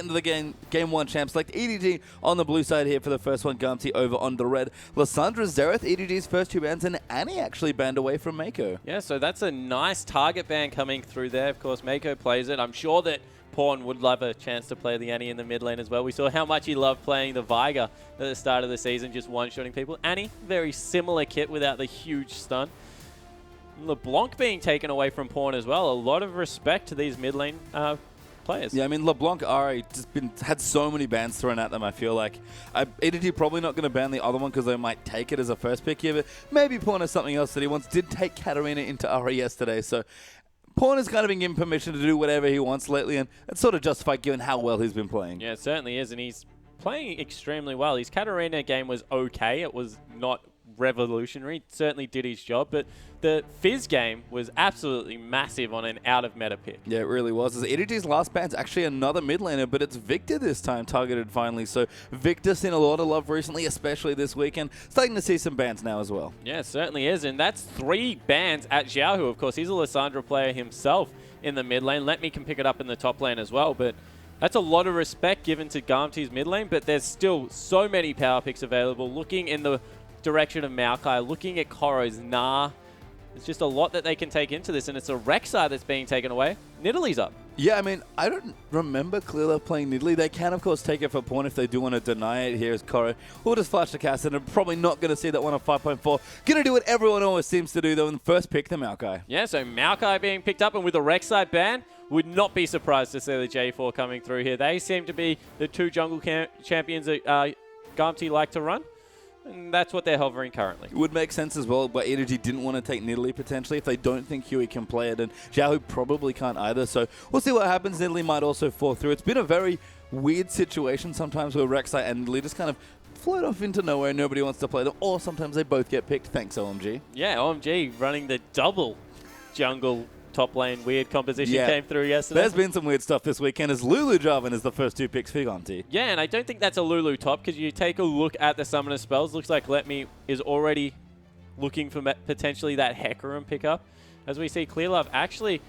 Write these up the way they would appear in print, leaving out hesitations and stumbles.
into the game one champ. Select EDG on the blue side here for the first one. Gamtee over on the red. Lysandra, Xerath, EDG's first 2 bans, and Annie actually banned away from Mako. Yeah, so that's a nice target ban coming through there. Of course, Mako plays it. I'm sure that Pawn would love a chance to play the Annie in the mid lane as well. We saw how much he loved playing the Viger at the start of the season, just one-shotting people. Annie, very similar kit without the huge stun. LeBlanc being taken away from Pawn as well. A lot of respect to these mid lane players. Yeah, I mean, LeBlanc already just had so many bans thrown at them, I feel like. EDG probably not going to ban the other one because they might take it as a first pick here, but maybe Pawn has something else that he wants. Did take Katarina into RE yesterday, so Pawn has kind of been given permission to do whatever he wants lately, and it's sort of justified given how well he's been playing. Yeah, it certainly is, and he's playing extremely well. His Katarina game was okay. It was not revolutionary. It certainly did his job, but the Fizz game was absolutely massive on an out-of-meta pick. Yeah, it really was. EDG's last ban's actually another mid laner, but it's Victor this time targeted finally. So Victor's seen a lot of love recently, especially this weekend. Starting to see some bans now as well. Yeah, it certainly is, and that's 3 bans at Xiao, who of course he's a Lysandra player himself in the mid lane. Let me can pick it up in the top lane as well, but that's a lot of respect given to Gamtee's mid lane, but there's still so many power picks available. Looking in the direction of Maokai, looking at Koro's Nah. There's just a lot that they can take into this, and it's a Rek'Sai that's being taken away. Nidalee's up. Yeah, I mean, I don't remember clearly playing Nidalee. They can, of course, take it for Pawn if they do want to deny it. Here's Koro. We'll just flash the cast, and I'm probably not going to see that one on 5.4. Going to do what everyone always seems to do, though, and first pick the Maokai. Yeah, so Maokai being picked up, and with a Rek'Sai ban, would not be surprised to see the J4 coming through here. They seem to be the 2 jungle champions that Gamtee like to run. And that's what they're hovering currently. It would make sense as well, but EDG didn't want to take Nidalee potentially if they don't think Huey can play it, and Xiao probably can't either. So we'll see what happens. Nidalee might also fall through. It's been a very weird situation sometimes where Rek'Sai and Nidalee just kind of float off into nowhere. Nobody wants to play them, or sometimes they both get picked. Thanks, OMG. Yeah, OMG running the double jungle top lane weird composition came through yesterday. There's been some weird stuff this weekend as Lulu Jarvan is the first 2 picks for Gamtee. Yeah, and I don't think that's a Lulu top because you take a look at the summoner spells. Looks like Let Me is already looking for potentially that Hecarim pickup. As we see Clearlove actually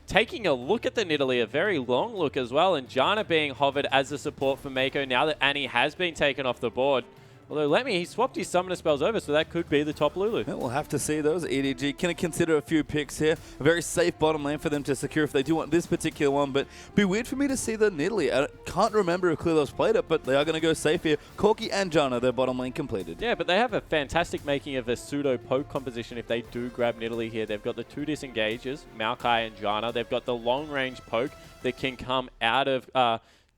taking a look at the Nidalee, a very long look as well, and Janna being hovered as the support for Mako now that Annie has been taken off the board. Although Let Me, he swapped his summoner spells over, so that could be the top Lulu. Yeah, we'll have to see those. EDG can consider a few picks here. A very safe bottom lane for them to secure if they do want this particular one, but it'd be weird for me to see the Nidalee. I can't remember if Clearlove's played it, but they are going to go safe here. Corki and Janna, their bottom lane completed. Yeah, but they have a fantastic making of a pseudo-poke composition if they do grab Nidalee here. They've got the 2 disengages, Maokai and Janna. They've got the long-range poke that can come out of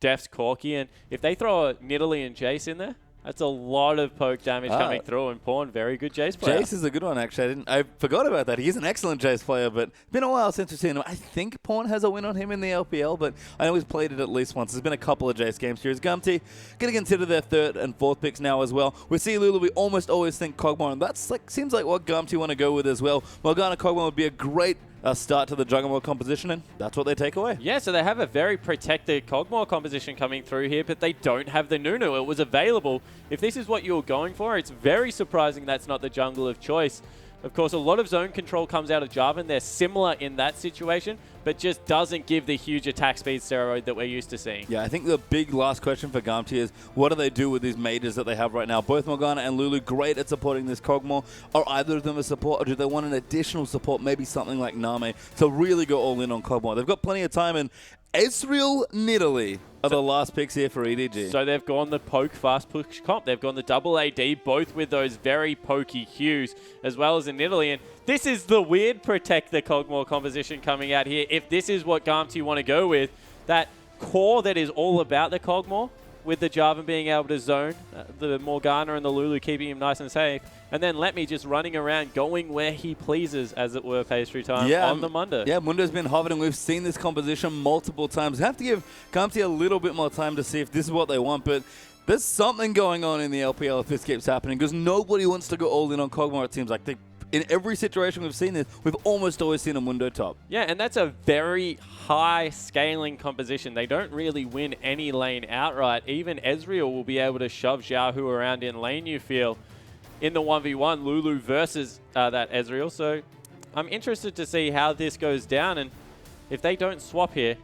Def's Corki, and if they throw a Nidalee and Jace in there, that's a lot of poke damage coming through, and Pawn, very good Jace player. Jace is a good one, actually. I forgot about that. He's an excellent Jace player, but it's been a while since we've seen him. I think Pawn has a win on him in the LPL, but I know he's played it at least once. There's been a couple of Jace games here. Is Gamtee going to consider their 3rd and 4th picks now as well? We see Lulu, we almost always think Kog'Maw, and that's seems like what Gamtee want to go with as well. Morgana Kog'Maw would be a great start to the Juggernaut composition, and that's what they take away. Yeah, so they have a very protected Kog'Maw composition coming through here, but they don't have the Nunu. It was available. If this is what you're going for, it's very surprising that's not the jungle of choice. Of course, a lot of zone control comes out of Jarvan. They're similar in that situation, but just doesn't give the huge attack speed steroid that we're used to seeing. Yeah, I think the big last question for Gamtee is, what do they do with these mages that they have right now? Both Morgana and Lulu, great at supporting this Kog'Maw. Are either of them a support, or do they want an additional support, maybe something like Name, to really go all in on Kog'Maw? They've got plenty of time, and Ezreal Nidalee are the last picks here for EDG. So they've gone the poke fast push comp. They've gone the double AD, both with those very pokey hues, as well as in Nidalee. And this is the weird protect the Kog'Maw composition coming out here. If this is what Gamtee want to go with, that core that is all about the Kog'Maw, with the Jarvan being able to zone, the Morgana and the Lulu keeping him nice and safe, and then Let Me just running around, going where he pleases, as it were, pastry time on the Mundo. Yeah, Mundo's been hovering. We've seen this composition multiple times. We have to give Gamtee a little bit more time to see if this is what they want, but there's something going on in the LPL if this keeps happening, because nobody wants to go all in on Kog'Maw, it seems like. In every situation we've seen this, we've almost always seen a Mundo top. Yeah, and that's a very high scaling composition. They don't really win any lane outright. Even Ezreal will be able to shove Xiao around in lane, you feel, in the 1v1, Lulu versus that Ezreal. So I'm interested to see how this goes down, and if they don't swap here,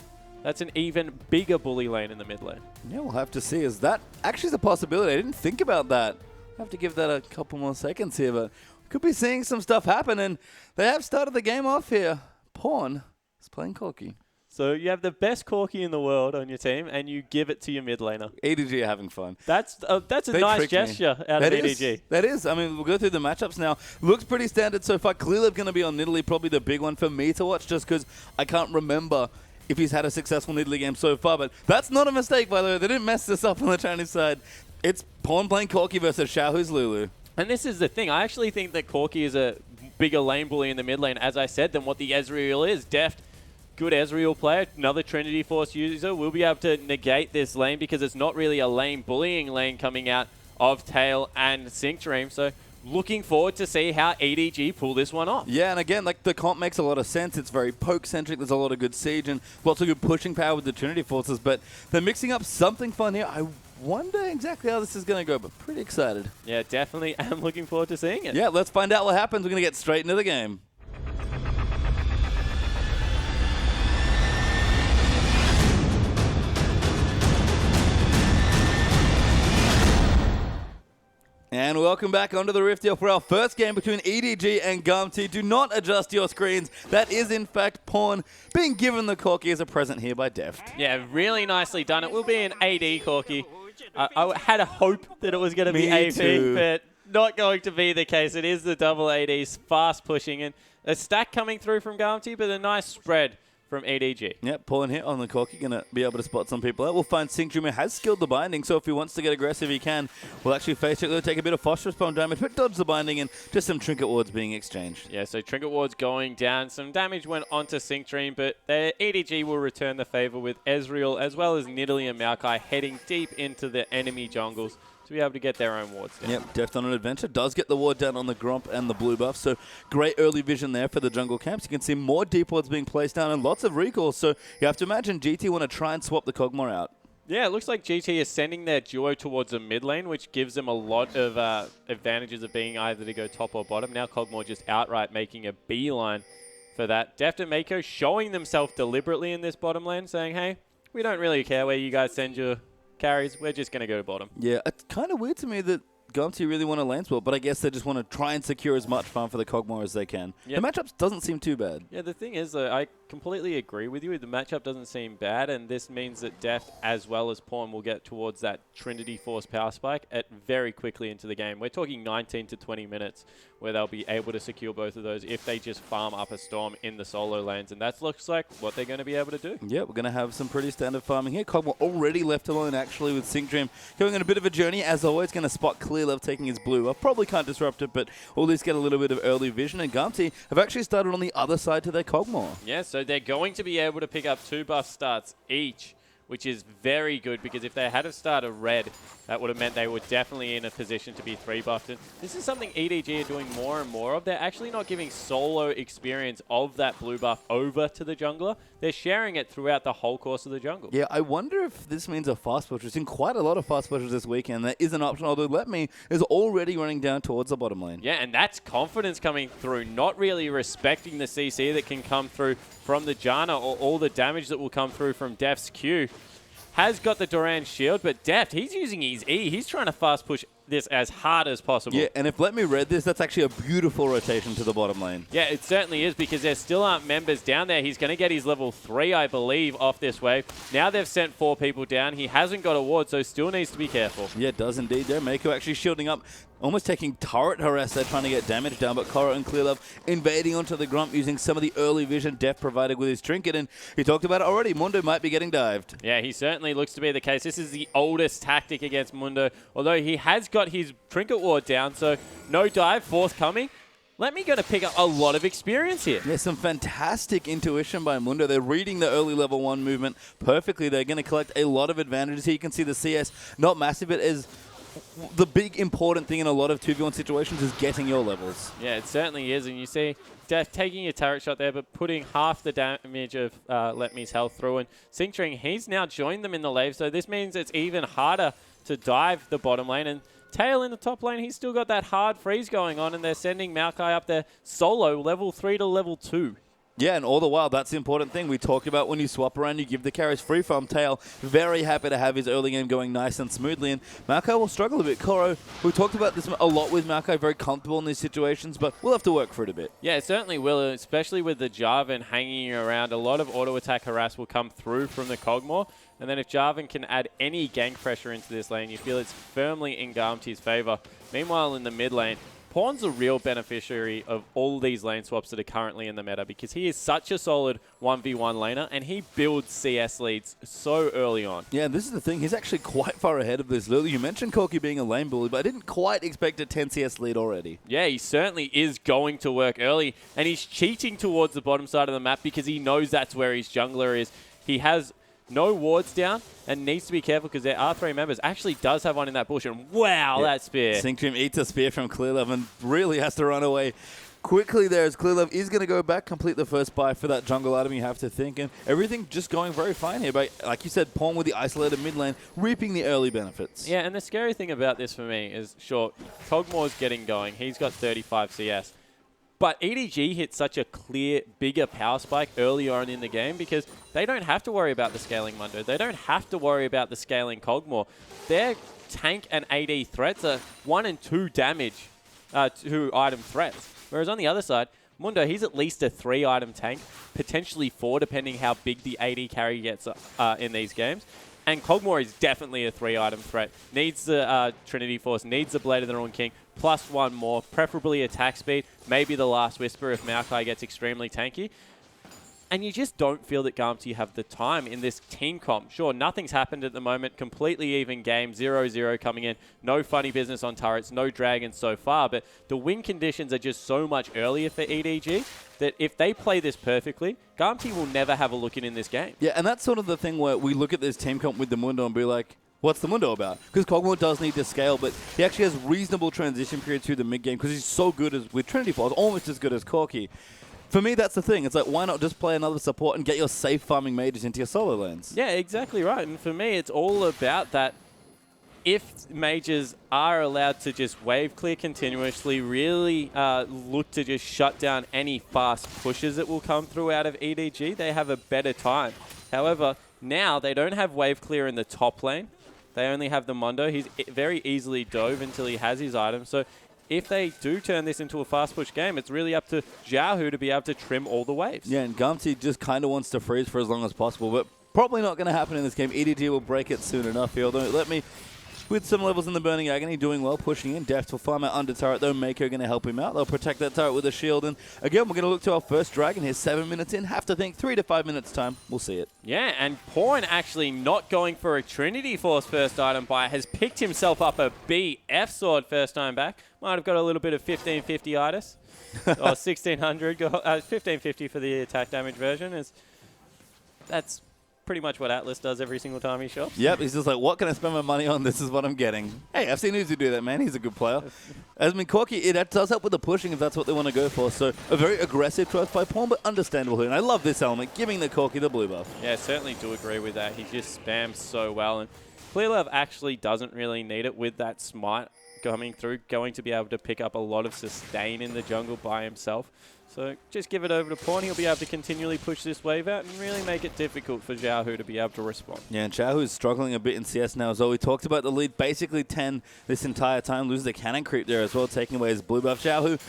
That's an even bigger bully lane in the mid lane. Yeah, we'll have to see. Is that actually a possibility? I didn't think about that. I have to give that a couple more seconds here, but could be seeing some stuff happen, and they have started the game off here. Pawn is playing Corki. So you have the best Corki in the world on your team, and you give it to your mid laner. EDG are having fun. That's a nice gesture out of EDG. That is. I mean, we'll go through the matchups now. Looks pretty standard so far. Clearly going to be on Nidalee, probably the big one for me to watch, just because I can't remember if he's had a successful Nidalee game so far. But that's not a mistake, by the way. They didn't mess this up on the Chinese side. It's Pawn playing Corki versus Xiaohu's Lulu. And this is the thing. I actually think that Corki is a bigger lane bully in the mid lane, as I said, than what the Ezreal is. Deft, good Ezreal player, another Trinity Force user, will be able to negate this lane because it's not really a lane bullying lane coming out of Tail and Sync Dream. So looking forward to see how EDG pull this one off. Yeah, and again, like the comp makes a lot of sense. It's very poke-centric. There's a lot of good siege and lots of good pushing power with the Trinity Forces, but they're mixing up something fun here. I wonder exactly how this is going to go, but pretty excited. Yeah, definitely am looking forward to seeing it. Yeah, let's find out what happens. We're going to get straight into the game. And welcome back onto the Rift here for our first game between EDG and Gamtee. Do not adjust your screens. That is, in fact, Pawn being given the Corki as a present here by Deft. Yeah, really nicely done. It will be an AD Corki. I had a hope that it was going to be AP, too. but not going to be the case. It is the double ADs, fast pushing, and a stack coming through from Gamtee, but a nice spread from EDG. Yep, Pawn here on the Corki, going to be able to spot some people out. We'll find Sync Dream, who has skilled the binding, so if he wants to get aggressive, he can. We'll actually face it. We'll take a bit of phosphorus bomb damage, but dodge the binding, and just some trinket wards being exchanged. Yeah, so trinket wards going down. Some damage went onto Sync Dream, but the EDG will return the favor with Ezreal, as well as Nidalee and Maokai heading deep into the enemy jungles to be able to get their own wards down. Yep, Deft on an adventure. Does get the ward down on the Gromp and the blue buff, so great early vision there for the jungle camps. You can see more deep wards being placed down and lots of recalls, so you have to imagine GT want to try and swap the Kog'Maw out. Yeah, it looks like GT is sending their duo towards a mid lane, which gives them a lot of advantages of being either to go top or bottom. Now Kog'Maw just outright making a beeline for that. Deft and Mako showing themselves deliberately in this bottom lane, saying, hey, we don't really care where you guys send your carries, we're just going to go to bottom. Yeah, it's kind of weird to me that Gamtee really want a lane swap, but I guess they just want to try and secure as much farm for the Kog'Maw as they can. Yep. The matchups doesn't seem too bad. Yeah, the thing is, though, I completely agree with you. The matchup doesn't seem bad, and this means that Deft as well as Pawn will get towards that Trinity Force power spike at very quickly into the game. We're talking 19 to 20 minutes where they'll be able to secure both of those if they just farm up a storm in the solo lanes, and that looks like what they're going to be able to do. Yeah, we're going to have some pretty standard farming here. Kog'Maw already left alone, actually, with Sync Dream going on a bit of a journey. As always, going to spot Clear Love taking his blue. I probably can't disrupt it, but we'll at least get a little bit of early vision. And Gamtee have actually started on the other side to their Kog'Maw. Yeah, so they're going to be able to pick up 2 buff starts each, which is very good because if they had a start of red, that would have meant they were definitely in a position to be 3 buffed. And this is something EDG are doing more and more of. They're actually not giving solo experience of that blue buff over to the jungler. They're sharing it throughout the whole course of the jungle. Yeah, I wonder if this means a fast push. We've seen quite a lot of fast pushes this weekend. That is an option, although Let Me is already running down towards the bottom lane. Yeah, and that's confidence coming through, not really respecting the CC that can come through from the Janna or all the damage that will come through from Deft's Q. Has got the Duran shield, but Deft, he's using his E. He's trying to fast push this as hard as possible. Yeah, and if Let Me read this, that's actually a beautiful rotation to the bottom lane. Yeah, it certainly is because there still aren't members down there. He's going to get his level 3, I believe, off this wave. Now they've sent 4 people down. He hasn't got a ward, so still needs to be careful. Yeah, it does indeed there. Mako actually shielding up, almost taking turret harass there, trying to get damage down, but Korra and Clearlove invading onto the Grump using some of the early vision Deft provided with his trinket, and he talked about it already. Mundo might be getting dived. Yeah, he certainly looks to be the case. This is the oldest tactic against Mundo, although he has got his trinket ward down, so no dive forthcoming. Let Me going to pick up a lot of experience here. Yeah, some fantastic intuition by Mundo. They're reading the early level 1 movement perfectly. They're going to collect a lot of advantages here. You can see the CS, not massive, but as the big important thing in a lot of 2v1 situations is getting your levels. Yeah, it certainly is. And you see Deft taking a turret shot there, but putting half the damage of Let Me's health through. And Sync Dream, he's now joined them in the lane. So this means it's even harder to dive the bottom lane. And Tail in the top lane, he's still got that hard freeze going on. And they're sending Maokai up there solo, level 3 to level 2. Yeah, and all the while, that's the important thing. We talked about when you swap around, you give the carries free from Tail. Very happy to have his early game going nice and smoothly. And Maokai will struggle a bit. Koro, we talked about this a lot with Maokai, very comfortable in these situations, but we'll have to work for it a bit. Yeah, it certainly will, especially with the Jarvan hanging around. A lot of auto attack harass will come through from the Kog'Maw. And then if Jarvan can add any gank pressure into this lane, you feel it's firmly in Gamtee's favor. Meanwhile, in the mid lane, Pawn's a real beneficiary of all these lane swaps that are currently in the meta because he is such a solid 1v1 laner and he builds CS leads so early on. Yeah, and this is the thing. He's actually quite far ahead of this. Lulu, you mentioned Corki being a lane bully, but I didn't quite expect a 10 CS lead already. Yeah, he certainly is going to work early and he's cheating towards the bottom side of the map because he knows that's where his jungler is. He has no wards down and needs to be careful because there are 3 members. Actually does have one in that bush and wow, that spear. Synctrim eats a spear from Clearlove and really has to run away quickly there as Clearlove is going to go back, complete the first buy for that jungle item, you have to think. And everything just going very fine here. But like you said, Pawn with the isolated mid lane, reaping the early benefits. Yeah, and the scary thing about this for me is, sure, Kog'Maw's getting going. He's got 35 CS. But EDG hit such a clear, bigger power spike early on in the game because they don't have to worry about the scaling Mundo. They don't have to worry about the scaling Kog'Maw. Their tank and AD threats are 1 and 2 damage to item threats. Whereas on the other side, Mundo, he's at least a 3-item tank, potentially 4 depending how big the AD carry gets in these games. And Kog'Maw is definitely a 3-item threat. Needs the Trinity Force, needs the Blade of the Ruined King, plus 1 more, preferably attack speed, maybe the Last Whisper if Maokai gets extremely tanky. And you just don't feel that Gamtee have the time in this team comp. Sure, nothing's happened at the moment, completely even game, 0-0 coming in, no funny business on turrets, no dragons so far, but the win conditions are just so much earlier for EDG that if they play this perfectly, Gamtee will never have a look in this game. Yeah, and that's sort of the thing where we look at this team comp with the Mundo and be like, what's the Mundo about? Because Kog'Maw does need to scale, but he actually has reasonable transition period through the mid game because he's so good with Trinity Force, almost as good as Corki. For me, that's the thing. It's like, why not just play another support and get your safe farming mages into your solo lanes? Yeah, exactly right. And for me, it's all about that. If mages are allowed to just wave clear continuously, really look to just shut down any fast pushes that will come through out of EDG, they have a better time. However, now they don't have wave clear in the top lane. They only have the Mundo. He's very easily dove until he has his item. So if they do turn this into a fast push game, it's really up to Xiaohu to be able to trim all the waves. Yeah, and Gamtee just kind of wants to freeze for as long as possible, but probably not going to happen in this game. EDG will break it soon enough here, although let me... With some levels in the Burning Agony, doing well, pushing in. Deft will farm out under turret, though. Mako going to help him out. They'll protect that turret with a shield. And again, we're going to look to our first dragon here. 7 minutes in. Have to think 3 to 5 minutes time. We'll see it. Yeah, and Pawn actually not going for a Trinity Force first item buy. Has picked himself up a BF sword first time back. Might have got a little bit of 1550 itis. Or 1600. 1550 for the attack damage version. That's pretty much what Atlas does every single time he shops. Yep, he's just like, what can I spend my money on? This is what I'm getting. Hey, I've seen Uzi do that, man. He's a good player. As Corki, it does help with the pushing if that's what they want to go for. So a very aggressive choice by Pawn, but understandable here. And I love this element, giving the Corki the blue buff. Yeah, certainly do agree with that. He just spams so well. And Clearlove actually doesn't really need it with that smite coming through, going to be able to pick up a lot of sustain in the jungle by himself. So just give it over to Pawn. He'll be able to continually push this wave out and really make it difficult for Xiaohu to be able to respond. Yeah, and Xiaohu is struggling a bit in CS now as well. We talked about the lead, basically 10 this entire time. Loses the cannon creep there as well, taking away his blue buff. Xiaohu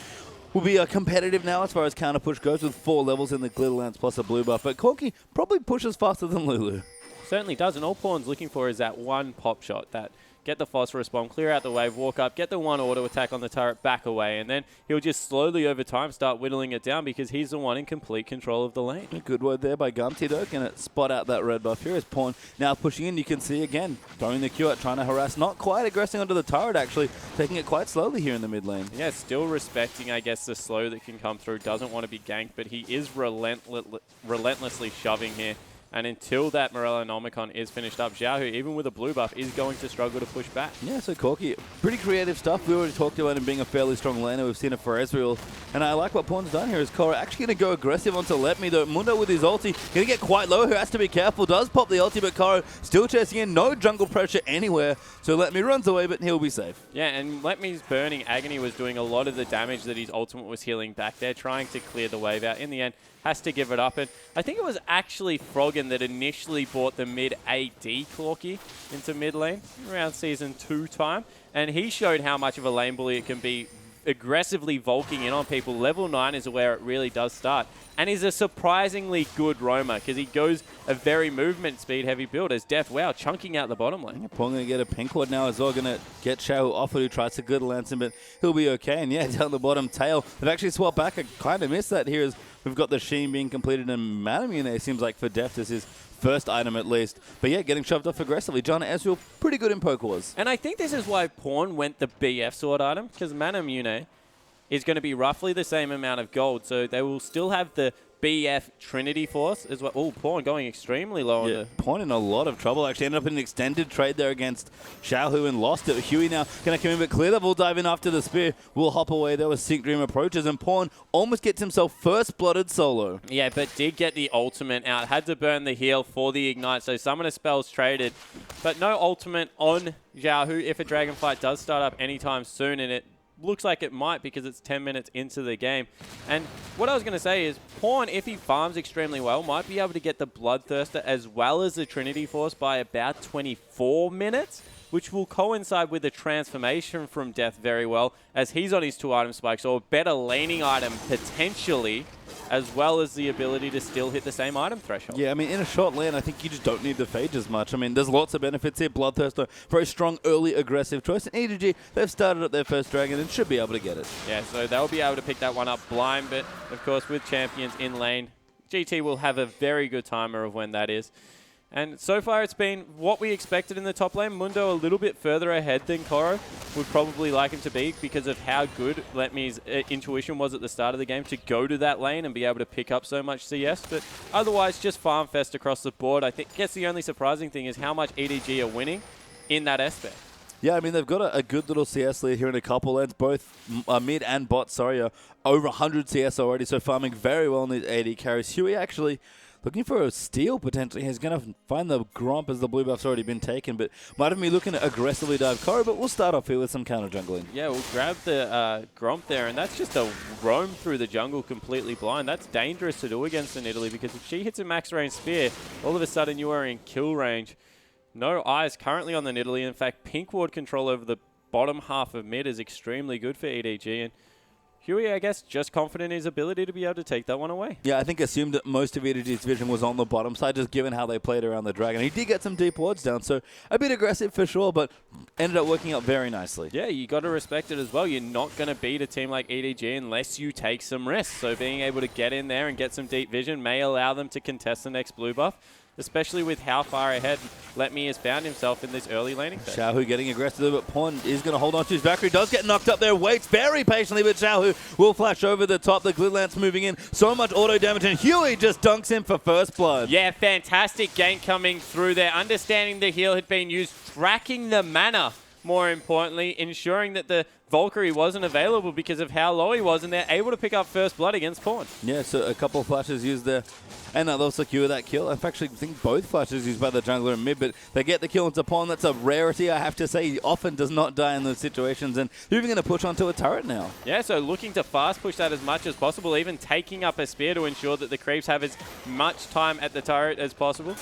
will be competitive now as far as counter push goes with 4 levels in the glitter lance plus a blue buff. But Corki probably pushes faster than Lulu. Certainly does, and all Pawn's looking for is that one pop shot, that get the phosphorus bomb, clear out the wave, walk up, get the one auto attack on the turret, back away, and then he'll just slowly over time start whittling it down because he's the one in complete control of the lane. A good word there by Gamtee though. Going to spot out that red buff here as Pawn now pushing in. You can see again, throwing the Q out, trying to harass, not quite aggressing onto the turret actually, taking it quite slowly here in the mid lane. Yeah, still respecting, I guess, the slow that can come through. Doesn't want to be ganked, but he is relentlessly shoving here. And until that Morellonomicon is finished up, Xiaohu, even with a blue buff, is going to struggle to push back. Yeah, so Corky, pretty creative stuff. We already talked about him being a fairly strong laner. We've seen it for Ezreal. And I like what Pawn's done here. Is Korra actually going to go aggressive onto Let Me, though. Mundo with his ulti, going to get quite low. Who has to be careful. Does pop the ulti, but Korra still chasing in. No jungle pressure anywhere. So Let Me runs away, but he'll be safe. Yeah, and Let Me's burning Agony was doing a lot of the damage that his ultimate was healing back there, trying to clear the wave out. In the end, has to give it up. And I think it was actually Froggen that initially brought the mid AD Clorky into mid lane around Season 2 time. And he showed how much of a lane bully it can be, aggressively volking in on people. Level 9 is where it really does start. And he's a surprisingly good roamer because he goes a very movement speed heavy build as Death Wow chunking out the bottom lane. Yeah, Pawn going to get a pink ward now as well. Going to get Xiao off it, who tries to good lance him, but he'll be okay. And yeah, down the bottom tail. They've actually swapped back. I kind of missed that here as we've got the Sheen being completed and Manamune there. Seems like for Deft is his first item at least. But yeah, getting shoved off aggressively. John Ezreal, pretty good in poke wars. And I think this is why Pawn went the BF sword item, because Manamune is going to be roughly the same amount of gold. So they will still have the BF Trinity Force as well. Oh, Pawn going extremely low on the... Pawn in a lot of trouble. Actually ended up in an extended trade there against Xiaohu and lost it. Huey now going to come in, but clear level dive in after the spear. Will hop away there with Sync Dream approaches, and Pawn almost gets himself first blooded solo. Yeah, but did get the ultimate out. Had to burn the heal for the ignite, so Summoner spells traded. But no ultimate on Xiaohu if a dragon fight does start up anytime soon, and it looks like it might because it's 10 minutes into the game. And what I was going to say is Pawn, if he farms extremely well, might be able to get the Bloodthirster as well as the Trinity Force by about 24 minutes, which will coincide with the transformation from Death very well, as he's on his 2-item spike, so a better laning item potentially, as well as the ability to still hit the same item threshold. Yeah, I mean, in a short lane, I think you just don't need the Phage as much. I mean, there's lots of benefits here. Bloodthirster, very strong, early, aggressive choice. And EDG, they've started up their first dragon and should be able to get it. Yeah, so they'll be able to pick that one up blind, but of course with champions in lane, GT will have a very good timer of when that is. And so far it's been what we expected in the top lane. Mundo a little bit further ahead than Koro. Would probably like him to be because of how good Let Me's intuition was at the start of the game to go to that lane and be able to pick up so much CS. But otherwise, just farm fest across the board. I guess the only surprising thing is how much EDG are winning in that aspect. Yeah, I mean, they've got a good little CS lead here in a couple lanes. Both mid and bot, are over 100 CS already, so farming very well in these AD carries. Huey actually looking for a steal, potentially. He's going to find the Gromp as the blue buff's already been taken, but might have been looking to aggressively dive Koro, but we'll start off here with some counter jungling. Yeah, we'll grab the Gromp there, and that's just a roam through the jungle completely blind. That's dangerous to do against an Italy, because if she hits a max range spear, all of a sudden you are in kill range. No eyes currently on the Nidalee. In fact, pink ward control over the bottom half of mid is extremely good for EDG, and Huey, I guess, just confident in his ability to be able to take that one away. Yeah, I think assumed that most of EDG's vision was on the bottom side, just given how they played around the dragon. He did get some deep wards down, so a bit aggressive for sure, but ended up working out very nicely. Yeah, you got to respect it as well. You're not going to beat a team like EDG unless you take some risks. So being able to get in there and get some deep vision may allow them to contest the next blue buff, especially with how far ahead Let Me has found himself in this early laning phase. Xiaohu getting aggressive, but Pawn is going to hold on to his Valkyrie. Does get knocked up there, waits very patiently, but Xiaohu will flash over the top. The Glid Lance moving in. So much auto damage, and Huey just dunks him for first blood. Yeah, fantastic gank coming through there. Understanding the heal had been used, tracking the mana, more importantly, ensuring that the Valkyrie wasn't available because of how low he was, and they're able to pick up first blood against Pawn. Yeah, so a couple of flashes used there, and they'll secure that kill. In fact, actually, I think both flashes used by the jungler in mid, but they get the kill into Pawn. That's a rarity, I have to say. He often does not die in those situations, and they're even going to push onto a turret now. Yeah, so looking to fast push that as much as possible, even taking up a spear to ensure that the creeps have as much time at the turret as possible.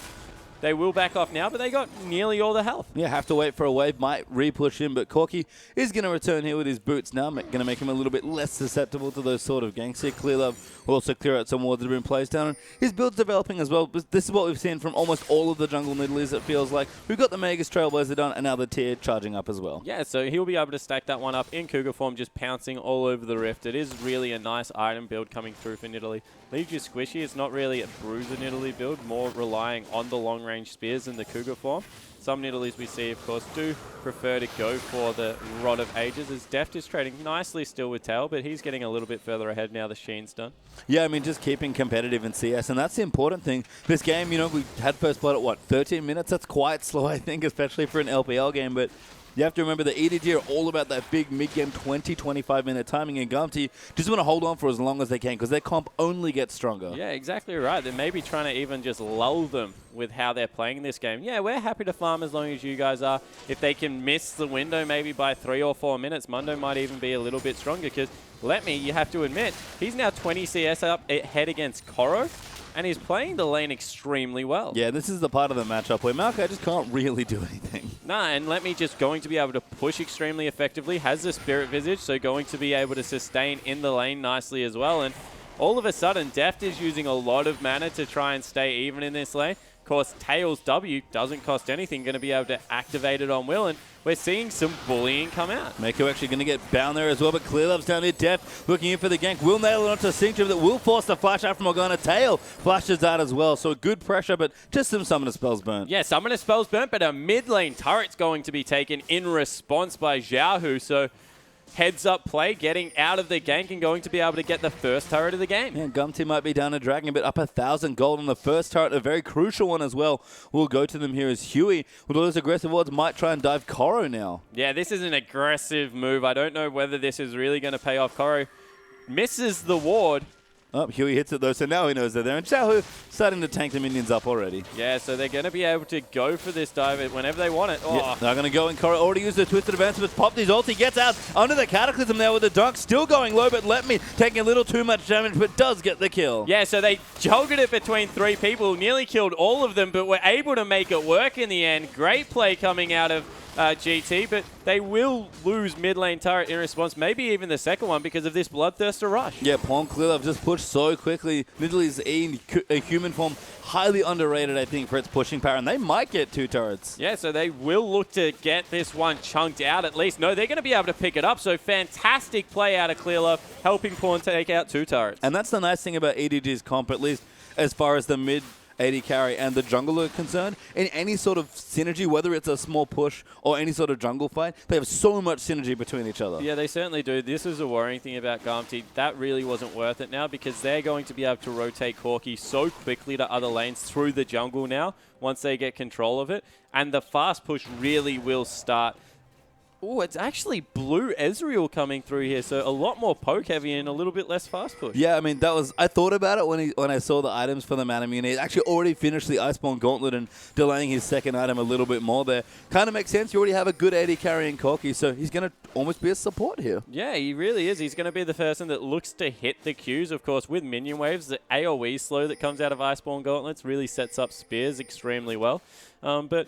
They will back off now, but they got nearly all the health. Yeah, have to wait for a wave. Might re-push him, but Corky is going to return here with his boots now. Going to make him a little bit less susceptible to those sort of ganks here. Clear Love will also clear out some wards that have been placed down. And his build's developing as well. But this is what we've seen from almost all of the jungle Nidalees, it feels like. We've got the Magus Trailblazer done, and now the tier charging up as well. Yeah, so he'll be able to stack that one up in Cougar form, just pouncing all over the Rift. It is really a nice item build coming through for Nidalee. Leaves you squishy. It's not really a bruiser Nidalee build, more relying on the long-range spears in the Cougar form. Some Nidalees we see, of course, do prefer to go for the Rod of Ages, as Deft is trading nicely still with Tail, but he's getting a little bit further ahead now the Sheen's done. Yeah, I mean, just keeping competitive in CS, and that's the important thing. This game, you know, we had first blood at, what, 13 minutes? That's quite slow, I think, especially for an LPL game, but you have to remember the EDG are all about that big mid-game 20-25 minute timing, and Gamtee just want to hold on for as long as they can because their comp only gets stronger. Yeah, exactly right. They're maybe trying to even just lull them with how they're playing this game. Yeah, we're happy to farm as long as you guys are. If they can miss the window maybe by 3 or 4 minutes, Mundo might even be a little bit stronger because, you have to admit, he's now 20 CS up ahead against Koro. And he's playing the lane extremely well. Yeah, this is the part of the matchup where Malkai just can't really do anything. Nah, and just going to be able to push extremely effectively, has the Spirit Visage, so going to be able to sustain in the lane nicely as well. And all of a sudden, Deft is using a lot of mana to try and stay even in this lane. Of course, Tails W doesn't cost anything, going to be able to activate it on Will, and we're seeing some bullying come out. Mako actually going to get bound there as well, but Clear Love's down here. Deft looking in for the gank. Will nail it onto Synctive that will force the flash out from Morgana. Tail flashes out as well, so good pressure, but just some Summoner Spells burnt. Yeah, Summoner Spells burnt, but a mid lane turret's going to be taken in response by Xiaohu, so heads up play, getting out of the gank and going to be able to get the first turret of the game. Yeah, Gamtee might be down a dragon, but up 1,000 gold on the first turret, a very crucial one as well. We'll go to them here as Huey, with all those aggressive wards, might try and dive Koro now. Yeah, this is an aggressive move. I don't know whether this is really going to pay off. Koro misses the ward. Oh, Huey hits it though, so now he knows they're there. And Xiaohu starting to tank the minions up already. Yeah, so they're going to be able to go for this dive whenever they want it. Oh. Yeah, they're going to go, and Koro already used the Twisted Advancement, popped his ulti, gets out under the Cataclysm there with the dunk, still going low, but Let.Me taking a little too much damage, but does get the kill. Yeah, so they juggled it between 3 people, nearly killed all of them, but were able to make it work in the end. Great play coming out of GT, but they will lose mid lane turret in response, maybe even the second one because of this Bloodthirster rush. Yeah, Pawn Clearlove just pushed so quickly. Nidalee in a human form, highly underrated, I think, for its pushing power, and they might get 2 turrets. Yeah, so they will look to get this one chunked out at least. No, they're going to be able to pick it up, so fantastic play out of Clearlove, helping Pawn take out 2 turrets. And that's the nice thing about EDG's comp, at least as far as the mid AD carry and the jungle are concerned. In any sort of synergy, whether it's a small push or any sort of jungle fight, they have so much synergy between each other. Yeah, they certainly do. This is a worrying thing about Gamtee. That really wasn't worth it now because they're going to be able to rotate Corki so quickly to other lanes through the jungle now once they get control of it. And the fast push really will start. Oh, it's actually blue Ezreal coming through here, so a lot more poke heavy and a little bit less fast push. Yeah, I mean, I thought about it when I saw the items for the Manamune. He actually already finished the Iceborne Gauntlet and delaying his second item a little bit more there. Kind of makes sense. You already have a good AD carrying Corki, so he's going to almost be a support here. Yeah, he really is. He's going to be the person that looks to hit the Qs. Of course, with minion waves, the AoE slow that comes out of Iceborne Gauntlets really sets up spears extremely well. But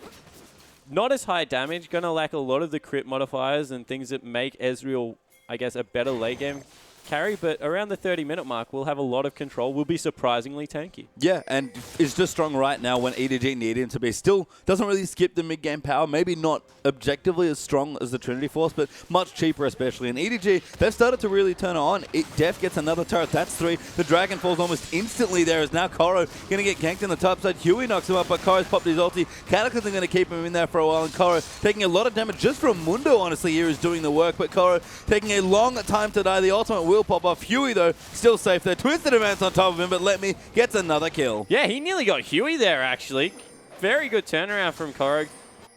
not as high damage, going to lack a lot of the crit modifiers and things that make Ezreal, I guess, a better late game carry, but around the 30-minute mark, we'll have a lot of control. We'll be surprisingly tanky. Yeah, and it's just strong right now when EDG need him to be. Still doesn't really skip the mid-game power. Maybe not objectively as strong as the Trinity Force, but much cheaper especially. And EDG, they've started to really turn it on. Def gets another turret. That's 3. The Dragon falls almost instantly there as now Koro going to get ganked on the top side. Huey knocks him up, but Koro's popped his ulti. Cataclysm going to keep him in there for a while, and Koro taking a lot of damage just from Mundo, honestly, here is doing the work, but Koro taking a long time to die. The ultimate will pop off. Huey, though, still safe there. Twisted Advance on top of him, but Let.Me gets another kill. Yeah, he nearly got Huey there, actually. Very good turnaround from Koro.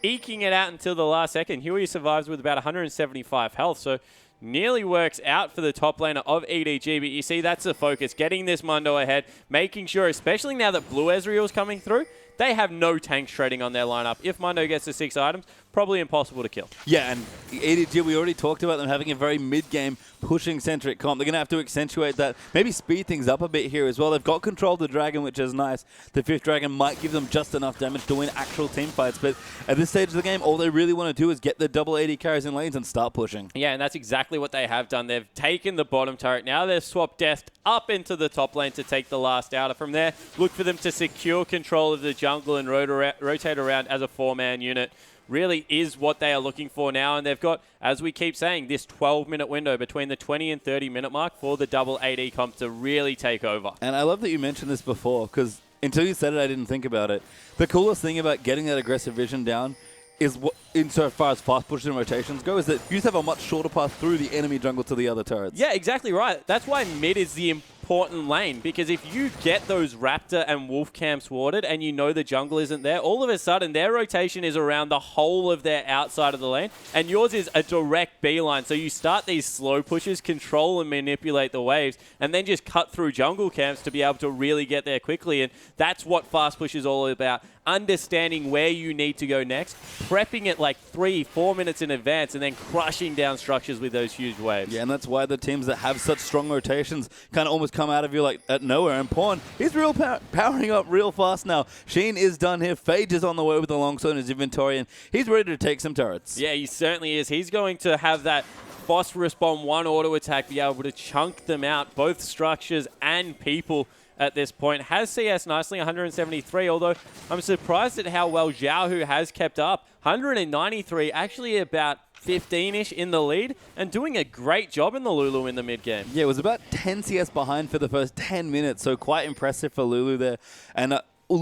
Eking it out until the last second. Huey survives with about 175 health, so nearly works out for the top laner of EDG, but you see that's the focus, getting this Mundo ahead, making sure, especially now that blue Ezreal's coming through, they have no tanks trading on their lineup. If Mundo gets to 6 items, probably impossible to kill. Yeah, and EDG, we already talked about them having a very mid-game pushing-centric comp. They're going to have to accentuate that, maybe speed things up a bit here as well. They've got control of the Dragon, which is nice. The 5th Dragon might give them just enough damage to win actual team fights, but at this stage of the game, all they really want to do is get the double AD carries in lanes and start pushing. Yeah, and that's exactly what they have done. They've taken the bottom turret. Now they've swapped Deft up into the top lane to take the last outer. From there, look for them to secure control of the jungle and rotate around as a 4-man unit. Really is what they are looking for now, and they've got, as we keep saying, this 12-minute window between the 20 and 30-minute mark for the double AD comp to really take over. And I love that you mentioned this before, because until you said it, I didn't think about it. The coolest thing about getting that aggressive vision down is what, insofar as fast pushes and rotations go, is that you just have a much shorter path through the enemy jungle to the other turrets. Yeah, exactly right. That's why mid is the important lane, because if you get those Raptor and Wolf camps warded and you know the jungle isn't there, all of a sudden their rotation is around the whole of their outside of the lane, and yours is a direct beeline. So you start these slow pushes, control and manipulate the waves, and then just cut through jungle camps to be able to really get there quickly. And that's what fast push is all about. Understanding where you need to go next, prepping it like 3-4 minutes in advance, and then crushing down structures with those huge waves. Yeah, and that's why the teams that have such strong rotations kind of almost come out of you like at nowhere. And Pawn, he's real powering up real fast now. Sheen is done here. Phage is on the way with the longsword in his inventory, and he's ready to take some turrets. Yeah, he certainly is. He's going to have that phosphorus bomb one auto attack, be able to chunk them out, both structures and people. At this point, has CS nicely, 173, although I'm surprised at how well Xiaohu has kept up. 193, actually about 15-ish in the lead, and doing a great job in the Lulu in the mid-game. Yeah, it was about 10 CS behind for the first 10 minutes, so quite impressive for Lulu there. And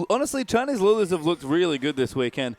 honestly, Chinese Lulus have looked really good this weekend.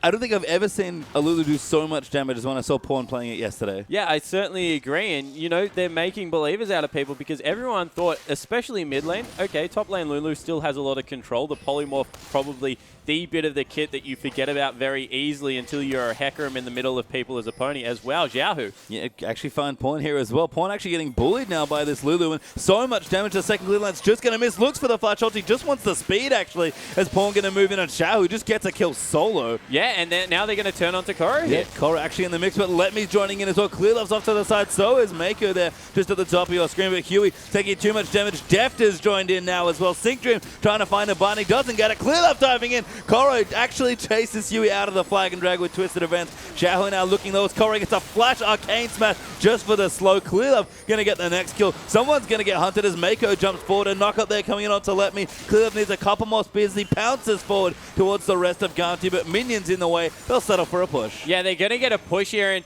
I don't think I've ever seen a Lulu do so much damage as when I saw Pawn playing it yesterday. Yeah, I certainly agree. And, you know, they're making believers out of people because everyone thought, especially mid lane, okay, top lane Lulu still has a lot of control. The polymorph probably the bit of the kit that you forget about very easily until you're a Hecarim in the middle of people as a pony as well. Xiaohu. Yeah, actually find Pawn here as well. Pawn actually getting bullied now by this Lulu, and so much damage. The second clear line's just going to miss. Looks for the flash ult. He just wants the speed, actually, as Pawn going to move in on Xiaohu. Just gets a kill solo. Yeah, and then now they're going to turn on to Koro here. Yeah, Koro actually in the mix, but Let Me's joining in as well. Clear Love's off to the side. So is Mako there, just at the top of your screen. But Huey taking too much damage. Deft has joined in now as well. Sync Dream trying to find a binding. Doesn't get it. Clear Love diving in. Koro actually chases Huey out of the flag and drag with Twisted Events. Xiaohu now looking low. Koro gets a flash arcane smash just for the slow. Clear Love going to get the next kill. Someone's going to get hunted as Mako jumps forward. A knock up there coming in onto Let Me. Clear Love needs a couple more spears. He pounces forward towards the rest of Gamtee, but minions in the way. They'll settle for a push. Yeah, they're going to get a push here, and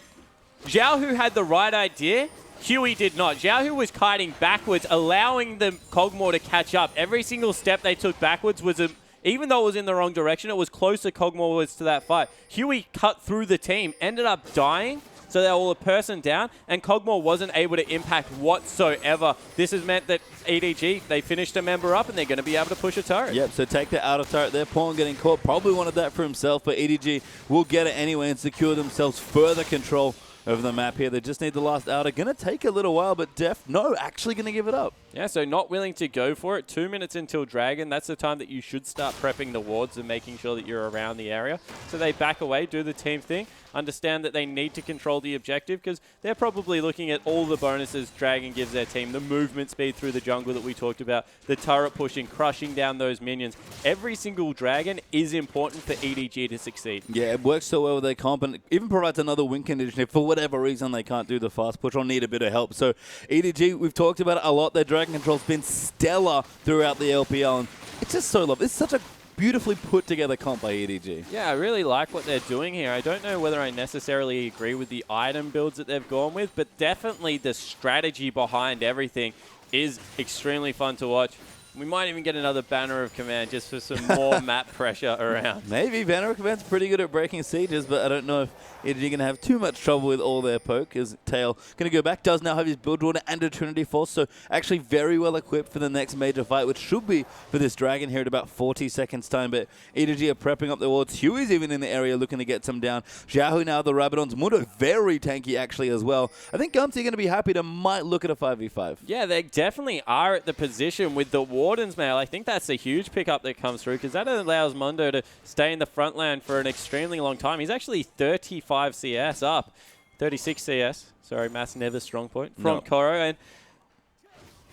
Xiaohu had the right idea. Huey did not. Xiaohu was kiting backwards, allowing the Kog'Maw to catch up. Every single step they took backwards was even though it was in the wrong direction, it was closer Kog'Maw was to that fight. Huey cut through the team, ended up dying, so they were all a person down, and Kog'Maw wasn't able to impact whatsoever. This has meant that EDG, they finished a member up, and they're going to be able to push a turret. Yep, so take the outer turret there. Pawn getting caught. Probably wanted that for himself, but EDG will get it anyway and secure themselves further control over the map here. They just need the last outer. Going to take a little while, but Def, no, actually going to give it up. Yeah, so not willing to go for it. 2 minutes until Dragon. That's the time that you should start prepping the wards and making sure that you're around the area. So they back away, do the team thing, understand that they need to control the objective because they're probably looking at all the bonuses Dragon gives their team, the movement speed through the jungle that we talked about, the turret pushing, crushing down those minions. Every single Dragon is important for EDG to succeed. Yeah, it works so well with their comp and even provides another win condition if for whatever reason they can't do the fast push or need a bit of help. So EDG, we've talked about it a lot. Their Dragon control's been stellar throughout the LPL, and it's just so lovely. It's such a beautifully put together comp by EDG. Yeah, I really like what they're doing here. I don't know whether I necessarily agree with the item builds that they've gone with, but definitely the strategy behind everything is extremely fun to watch. We might even get another Banner of Command just for some more map pressure around. Maybe. Banner of Command's pretty good at breaking sieges, but I don't know if EDG going to have too much trouble with all their poke. As Tail going to go back, does now have his Build Order and a Trinity Force, so actually very well equipped for the next major fight, which should be for this Dragon here at about 40 seconds time. But EDG are prepping up the wards. Huey's even in the area looking to get some down. Xiaohu now the Rabadons. Mundo very tanky actually as well. I think Gamtee are going to be happy to might look at a 5v5. Yeah, they definitely are at the position with the Wardens, Mail. I think that's a huge pickup that comes through because that allows Mundo to stay in the front line for an extremely long time. He's actually 35 CS up. 36 CS. Sorry, Matt's never strong point. From Koro. And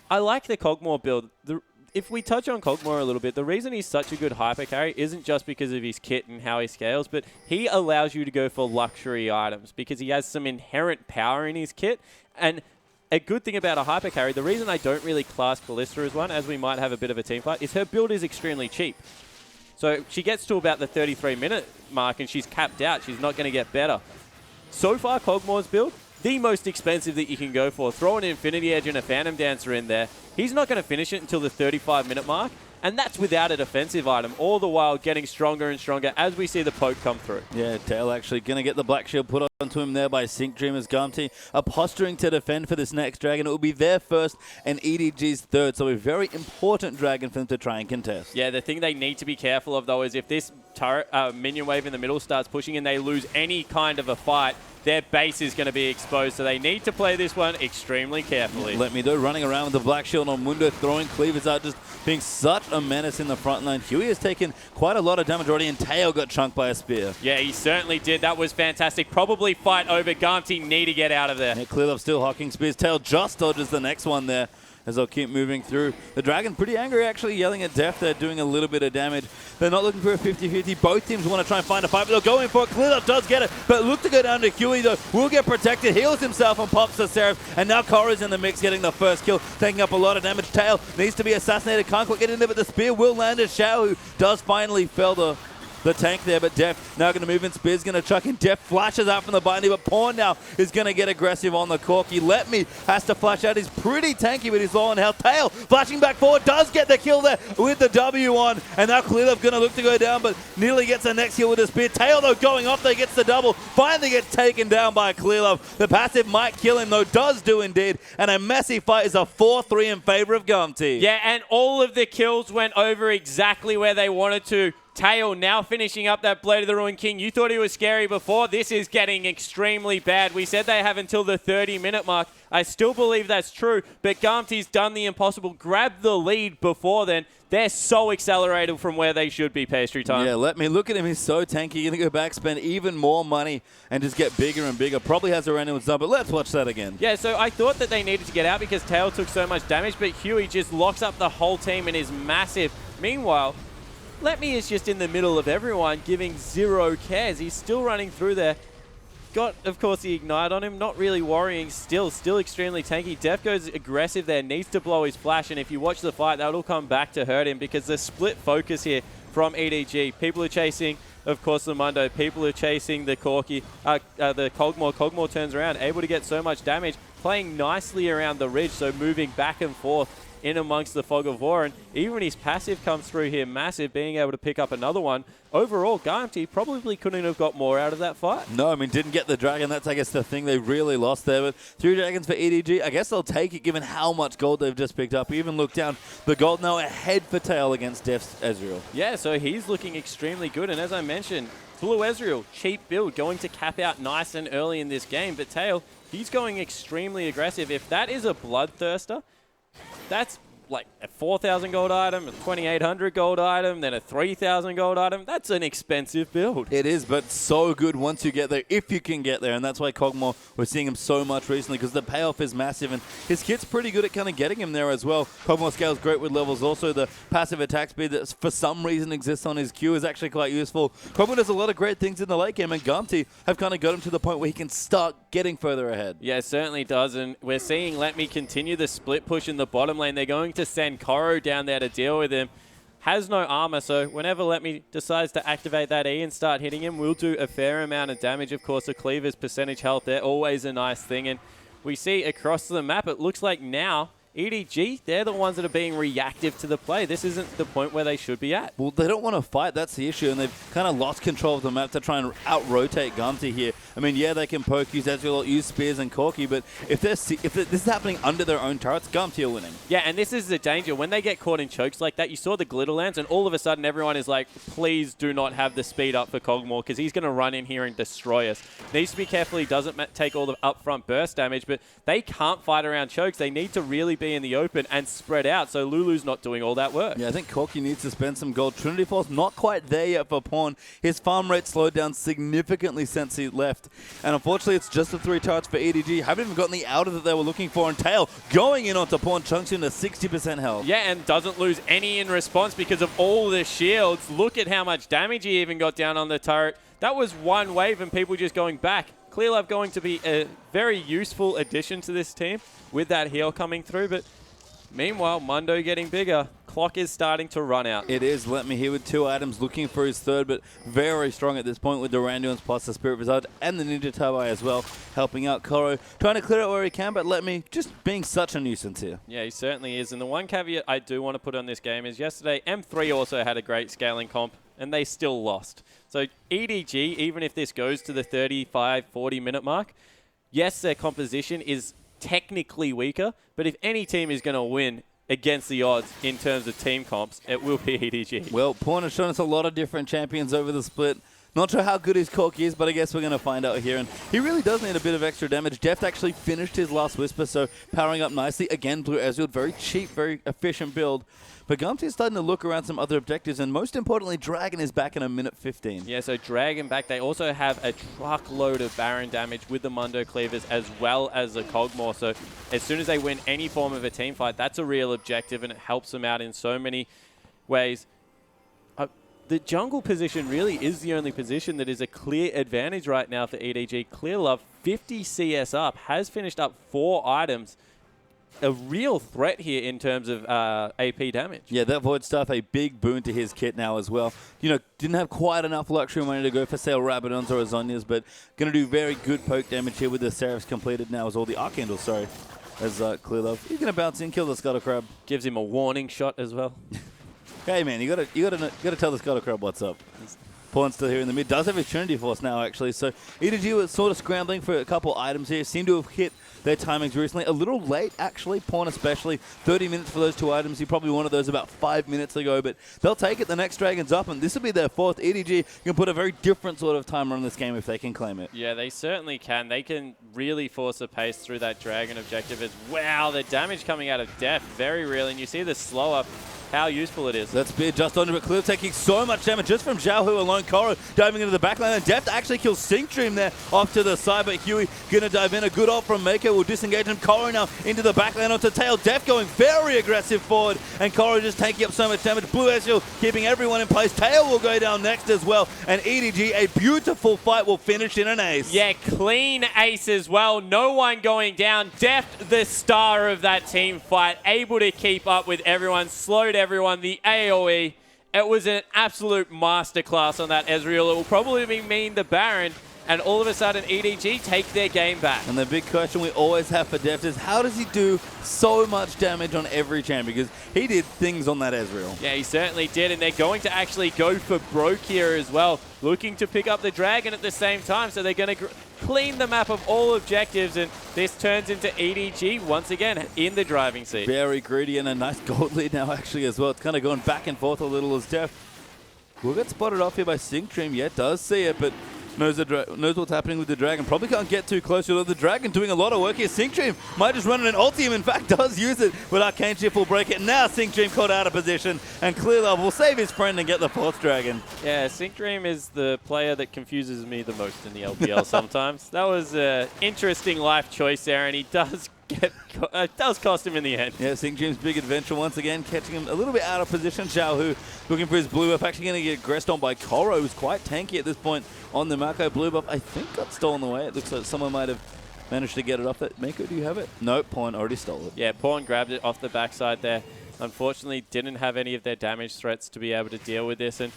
I like the Kog'Maw build. If we touch on Kog'Maw a little bit, the reason he's such a good hyper carry isn't just because of his kit and how he scales, but he allows you to go for luxury items because he has some inherent power in his kit. And a good thing about a hyper carry, the reason I don't really class Ballista as one, as we might have a bit of a team fight, is her build is extremely cheap. So she gets to about the 33-minute mark and she's capped out. She's not going to get better. So far, Kog'Maw's build, the most expensive that you can go for. Throw an Infinity Edge and a Phantom Dancer in there. He's not going to finish it until the 35-minute mark. and that's without a defensive item, all the while getting stronger and stronger as we see the poke come through. Yeah, Tail actually going to get the Black Shield put onto him there by Sync Dreamers. Gamtee are posturing to defend for this next dragon. It will be their first and EDG's third, so a very important dragon for them to try and contest. Yeah, the thing they need to be careful of, though, is if this turret minion wave in the middle starts pushing and they lose any kind of a fight, their base is going to be exposed, so they need to play this one extremely carefully. Let me do running around with the Black Shield on Mundo, throwing cleavers out, just being such a menace in the front line. Huey has taken quite a lot of damage already, and Tail got chunked by a spear. Yeah, he certainly did. That was fantastic. Probably fight over. Gamtee need to get out of there. Yeah, Clearlove still hawking spears. Tail just dodges the next one there as they'll keep moving through. The Dragon pretty angry, actually, yelling at Def. They're doing a little bit of damage. They're not looking for a 50-50. Both teams want to try and find a fight, but they'll go in for it. Clearlove does get it, but look to go down to Huey, though. Will get protected, heals himself, and pops the Seraph. And now Korra's in the mix, getting the first kill, taking up a lot of damage. Tail needs to be assassinated. Can't quite get in there, but the spear will land at Shao, who does finally fell the tank there, but Def now going to move in. Spear's going to chuck in. Def flashes out from the binding, but Pawn now is going to get aggressive on the Corki. Let Me has to flash out. He's pretty tanky, but he's low on health. Tail flashing back forward, does get the kill there with the W on, and now Clearlove going to look to go down, but nearly gets the next kill with the spear. Tail, though, going off there, gets the double. Finally gets taken down by Clearlove. The passive might kill him, though, does do indeed, and a messy fight is a 4-3 in favor of Gamtee. Yeah, and all of the kills went over exactly where they wanted to. Tail now finishing up that Blade of the Ruined King. You thought he was scary before. This is getting extremely bad. We said they have until the 30-minute mark. I still believe that's true, but Gamtee's done the impossible. Grabbed the lead before then. They're so accelerated from where they should be, Pastry Time. Yeah, let me look at him. He's so tanky. Going to go back, spend even more money, and just get bigger and bigger. Probably has a random done, but let's watch that again. Yeah, so I thought that they needed to get out because Tail took so much damage, but Huey just locks up the whole team and is massive. Meanwhile, Let Me is just in the middle of everyone, giving zero cares. He's still running through there. Got, of course, the Ignite on him. Not really worrying still. Still extremely tanky. Def goes aggressive there. Needs to blow his flash. And if you watch the fight, that'll come back to hurt him because the split focus here from EDG. People are chasing, of course, the Mundo. People are chasing the Corki, the Kog'Maw. Kog'Maw turns around, able to get so much damage. Playing nicely around the ridge, so moving back and forth in amongst the Fog of War, and even his passive comes through here massive, being able to pick up another one. Overall, Gamtee probably couldn't have got more out of that fight. No, I mean, didn't get the Dragon. That's, I guess, the thing they really lost there. But 3 Dragons for EDG. I guess they'll take it given how much gold they've just picked up. Even look down, the gold now ahead for Tail against Def's Ezreal. Yeah, so he's looking extremely good, and as I mentioned, Blue Ezreal, cheap build, going to cap out nice and early in this game, but Tail, he's going extremely aggressive. If that is a Bloodthirster, that's like a 4,000 gold item, a 2,800 gold item, then a 3,000 gold item. That's an expensive build. It is, but so good once you get there, if you can get there. And that's why Kog'Maw, we're seeing him so much recently because the payoff is massive. And his kit's pretty good at kind of getting him there as well. Kog'Maw scales great with levels. Also, the passive attack speed that for some reason exists on his Q is actually quite useful. Kog'Maw does a lot of great things in the late game, and Gamtee have kind of got him to the point where he can start getting further ahead. Yeah, it certainly does. And we're seeing Let Me continue the split push in the bottom lane. They're going to send Korra down there to deal with him. Has no armor, so whenever Let Me decides to activate that E and start hitting him, we'll do a fair amount of damage. Of course, the cleaver's percentage health, they're always a nice thing. And we see across the map, it looks like now EDG, they're the ones that are being reactive to the play. This isn't the point where they should be at. Well, they don't want to fight. That's the issue, and they've kind of lost control of the map to try and out-rotate Gamtee here. I mean, yeah, they can poke, use Ezreal, use Spears and Corki, but if this is happening under their own turrets, Gamtee are winning. Yeah, and this is the danger. When they get caught in chokes like that, you saw the glitter lands, and all of a sudden everyone is like, please do not have the speed up for Kog'Maw, because he's going to run in here and destroy us. Needs to be careful he doesn't take all the upfront burst damage, but they can't fight around chokes. They need to really be in the open and spread out, so Lulu's not doing all that work. Yeah, I think Corki needs to spend some gold. Trinity Force not quite there yet for Pawn. His farm rate slowed down significantly since he left. And unfortunately, it's just the 3 turrets for EDG. Haven't even gotten the outer that they were looking for. And Tail going in onto Pawn, chunks him to 60% health. Yeah, and doesn't lose any in response because of all the shields. Look at how much damage he even got down on the turret. That was one wave and people just going back. Clearlove going to be a very useful addition to this team with that heal coming through, but Meanwhile, Mundo getting bigger. Clock is starting to run out. It is. Let me here with 2 items, looking for his third, but very strong at this point with the Randuins plus the Spirit Visage and the Ninja Turbo as well, helping out Koro, trying to clear it where he can, but Let me just being such a nuisance here. Yeah, he certainly is. And the one caveat I do want to put on this game is yesterday, M3 also had a great scaling comp, and they still lost. So EDG, even if this goes to the 35, 40-minute mark, yes, their composition is technically weaker, but if any team is going to win against the odds in terms of team comps, it will be EDG. Well, Pawn has shown us a lot of different champions over the split. Not sure how good his Cork is, but I guess we're going to find out here. And he really does need a bit of extra damage. Deft actually finished his last Whisper, so powering up nicely. Again, Blue Ezreal, very cheap, very efficient build. But Gamtee is starting to look around some other objectives, and most importantly, Dragon is back in a minute 15. Yeah, so Dragon back. They also have a truckload of Baron damage with the Mundo Cleavers as well as the Kog'Maw. So as soon as they win any form of a team fight, that's a real objective, and it helps them out in so many ways. The jungle position really is the only position that is a clear advantage right now for EDG. Clearlove, 50 CS up, has finished up 4 items. A real threat here in terms of AP damage. Yeah, that Void Staff, a big boon to his kit now as well. You know, didn't have quite enough luxury money to go for, say, Rabadons or Azonias, but going to do very good poke damage here with the Seraphs completed now as all the Archandles, sorry, as Clearlove. He's going to bounce in, kill the Scuttle Crab. Gives him a warning shot as well. Hey, man, you gotta tell the Scuttle Crab what's up. Pawn's still here in the mid. Does have his Trinity Force now, actually. So EDG was sort of scrambling for a couple items here. Seem to have hit their timings recently. A little late, actually. Pawn especially. 30 minutes for those 2 items. He probably wanted those about 5 minutes ago, but they'll take it. The next Dragon's up, and this will be their 4th. EDG can put a very different sort of timer on this game if they can claim it. Yeah, they certainly can. They can really force a pace through that Dragon objective. Wow, the damage coming out of Def, very real. And you see the slow up, how useful it is. That's big, just under, but Clear taking so much damage just from Xiaohu alone. Koro diving into the backline, and Deft actually kills Sync Dream there off to the side, but Huey gonna dive in. A good ult from Mako will disengage him. Koro now into the backline onto Tail. Deft going very aggressive forward, and Koro just taking up so much damage. Blue Ezreal keeping everyone in place. Tail will go down next as well, and EDG, a beautiful fight, will finish in an ace. Yeah, clean ace as well. No one going down. Deft, the star of that team fight, able to keep up with everyone, slowed everyone. The AoE, it was an absolute masterclass on that Ezreal. It will probably mean the Baron, and all of a sudden EDG take their game back. And the big question we always have for Deft is, how does he do so much damage on every champion? Because he did things on that Ezreal. Yeah, he certainly did, and they're going to actually go for broke here as well, looking to pick up the Dragon at the same time, so they're going to clean the map of all objectives, and this turns into EDG once again in the driving seat. Very greedy, and a nice gold lead now actually as well. It's kind of going back and forth a little as Deft will get spotted off here by Sync Dream. Yeah, does see it, but knows what's happening with the Dragon. Probably can't get too close to the Dragon doing a lot of work here. Sync Dream might just run an ulti. In fact, does use it, but Arcane Shift will break it. Now Sync Dream caught out of position, and Clearlove will save his friend and get the 4th Dragon. Yeah, Sync Dream is the player that confuses me the most in the LPL sometimes. That was an interesting life choice there, and he does does cost him in the end. Yeah, Sync Dream's big adventure once again, catching him a little bit out of position. Xiaohu looking for his blue buff, actually going to get aggressed on by Koro, who's quite tanky at this point on the Mako blue buff. I think got stolen away. It looks like someone might have managed to get it off that. Mako, do you have it? Nope, Pawn already stole it. Yeah, Pawn grabbed it off the backside there. Unfortunately, didn't have any of their damage threats to be able to deal with this. And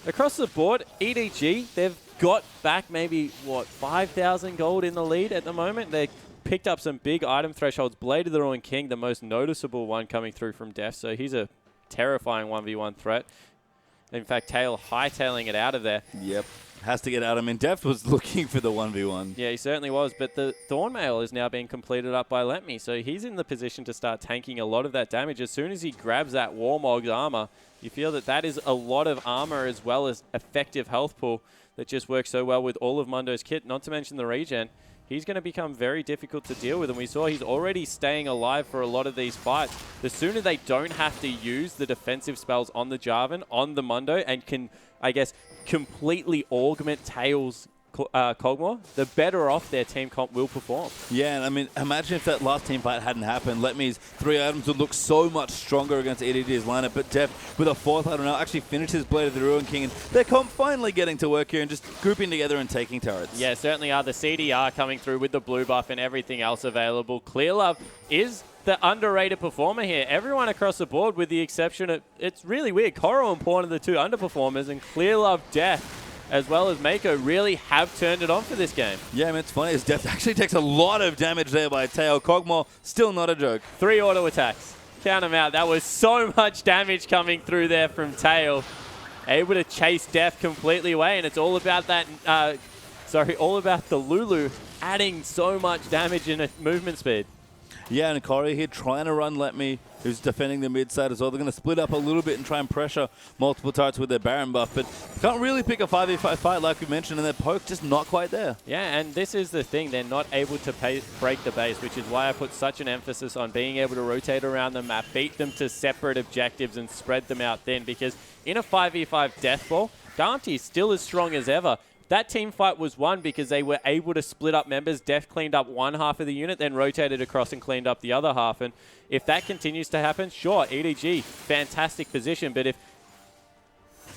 across the board, EDG, they've got back maybe, 5,000 gold in the lead at the moment. They picked up some big item thresholds. Blade of the Ruined King, the most noticeable one coming through from Def, so he's a terrifying 1v1 threat. In fact, Tail hightailing it out of there. Yep, has to get out. I mean, Def was looking for the 1v1. Yeah, he certainly was, but the Thornmail is now being completed up by Let.Me, so he's in the position to start tanking a lot of that damage. As soon as he grabs that Warmog's armor, you feel that that is a lot of armor as well as effective health pool that just works so well with all of Mundo's kit, not to mention the regen. He's going to become very difficult to deal with, and we saw he's already staying alive for a lot of these fights. The sooner they don't have to use the defensive spells on the Jarvan, on the Mundo, and can, I guess, completely augment Tails' Kog'Maw, the better off their team comp will perform. Yeah, and I mean, imagine if that last team fight hadn't happened. Let.Me's 3 items would look so much stronger against EDG's lineup, but Def, with a 4th item now, actually finished his Blade of the Ruined King, and their comp finally getting to work here and just grouping together and taking turrets. Yeah, certainly are. The CDR coming through with the blue buff and everything else available. Clearlove is the underrated performer here. Everyone across the board, with the exception of, it's really weird, Koro and Pawn are the two underperformers, and Clearlove, Death, as well as Mako, really have turned it on for this game. Yeah, I mean, it's funny. His Death actually takes a lot of damage there by Tail. Kog'Maw, still not a joke. 3 auto attacks. Count them out. That was so much damage coming through there from Tail. Able to chase Death completely away, and it's all about that, all about the Lulu adding so much damage in a movement speed. Yeah, and Corey here trying to run Let Me, who's defending the mid side as well. They're going to split up a little bit and try and pressure multiple turrets with their Baron buff, but can't really pick a 5v5 fight like we mentioned, and their poke just not quite there. Yeah, and this is the thing. They're not able to break the base, which is why I put such an emphasis on being able to rotate around the map, beat them to separate objectives, and spread them out thin, because in a 5v5 death ball, Gamtee is still as strong as ever. That team fight was won because they were able to split up members. Def cleaned up one half of the unit, then rotated across and cleaned up the other half. And if that continues to happen, sure, EDG, fantastic position. But if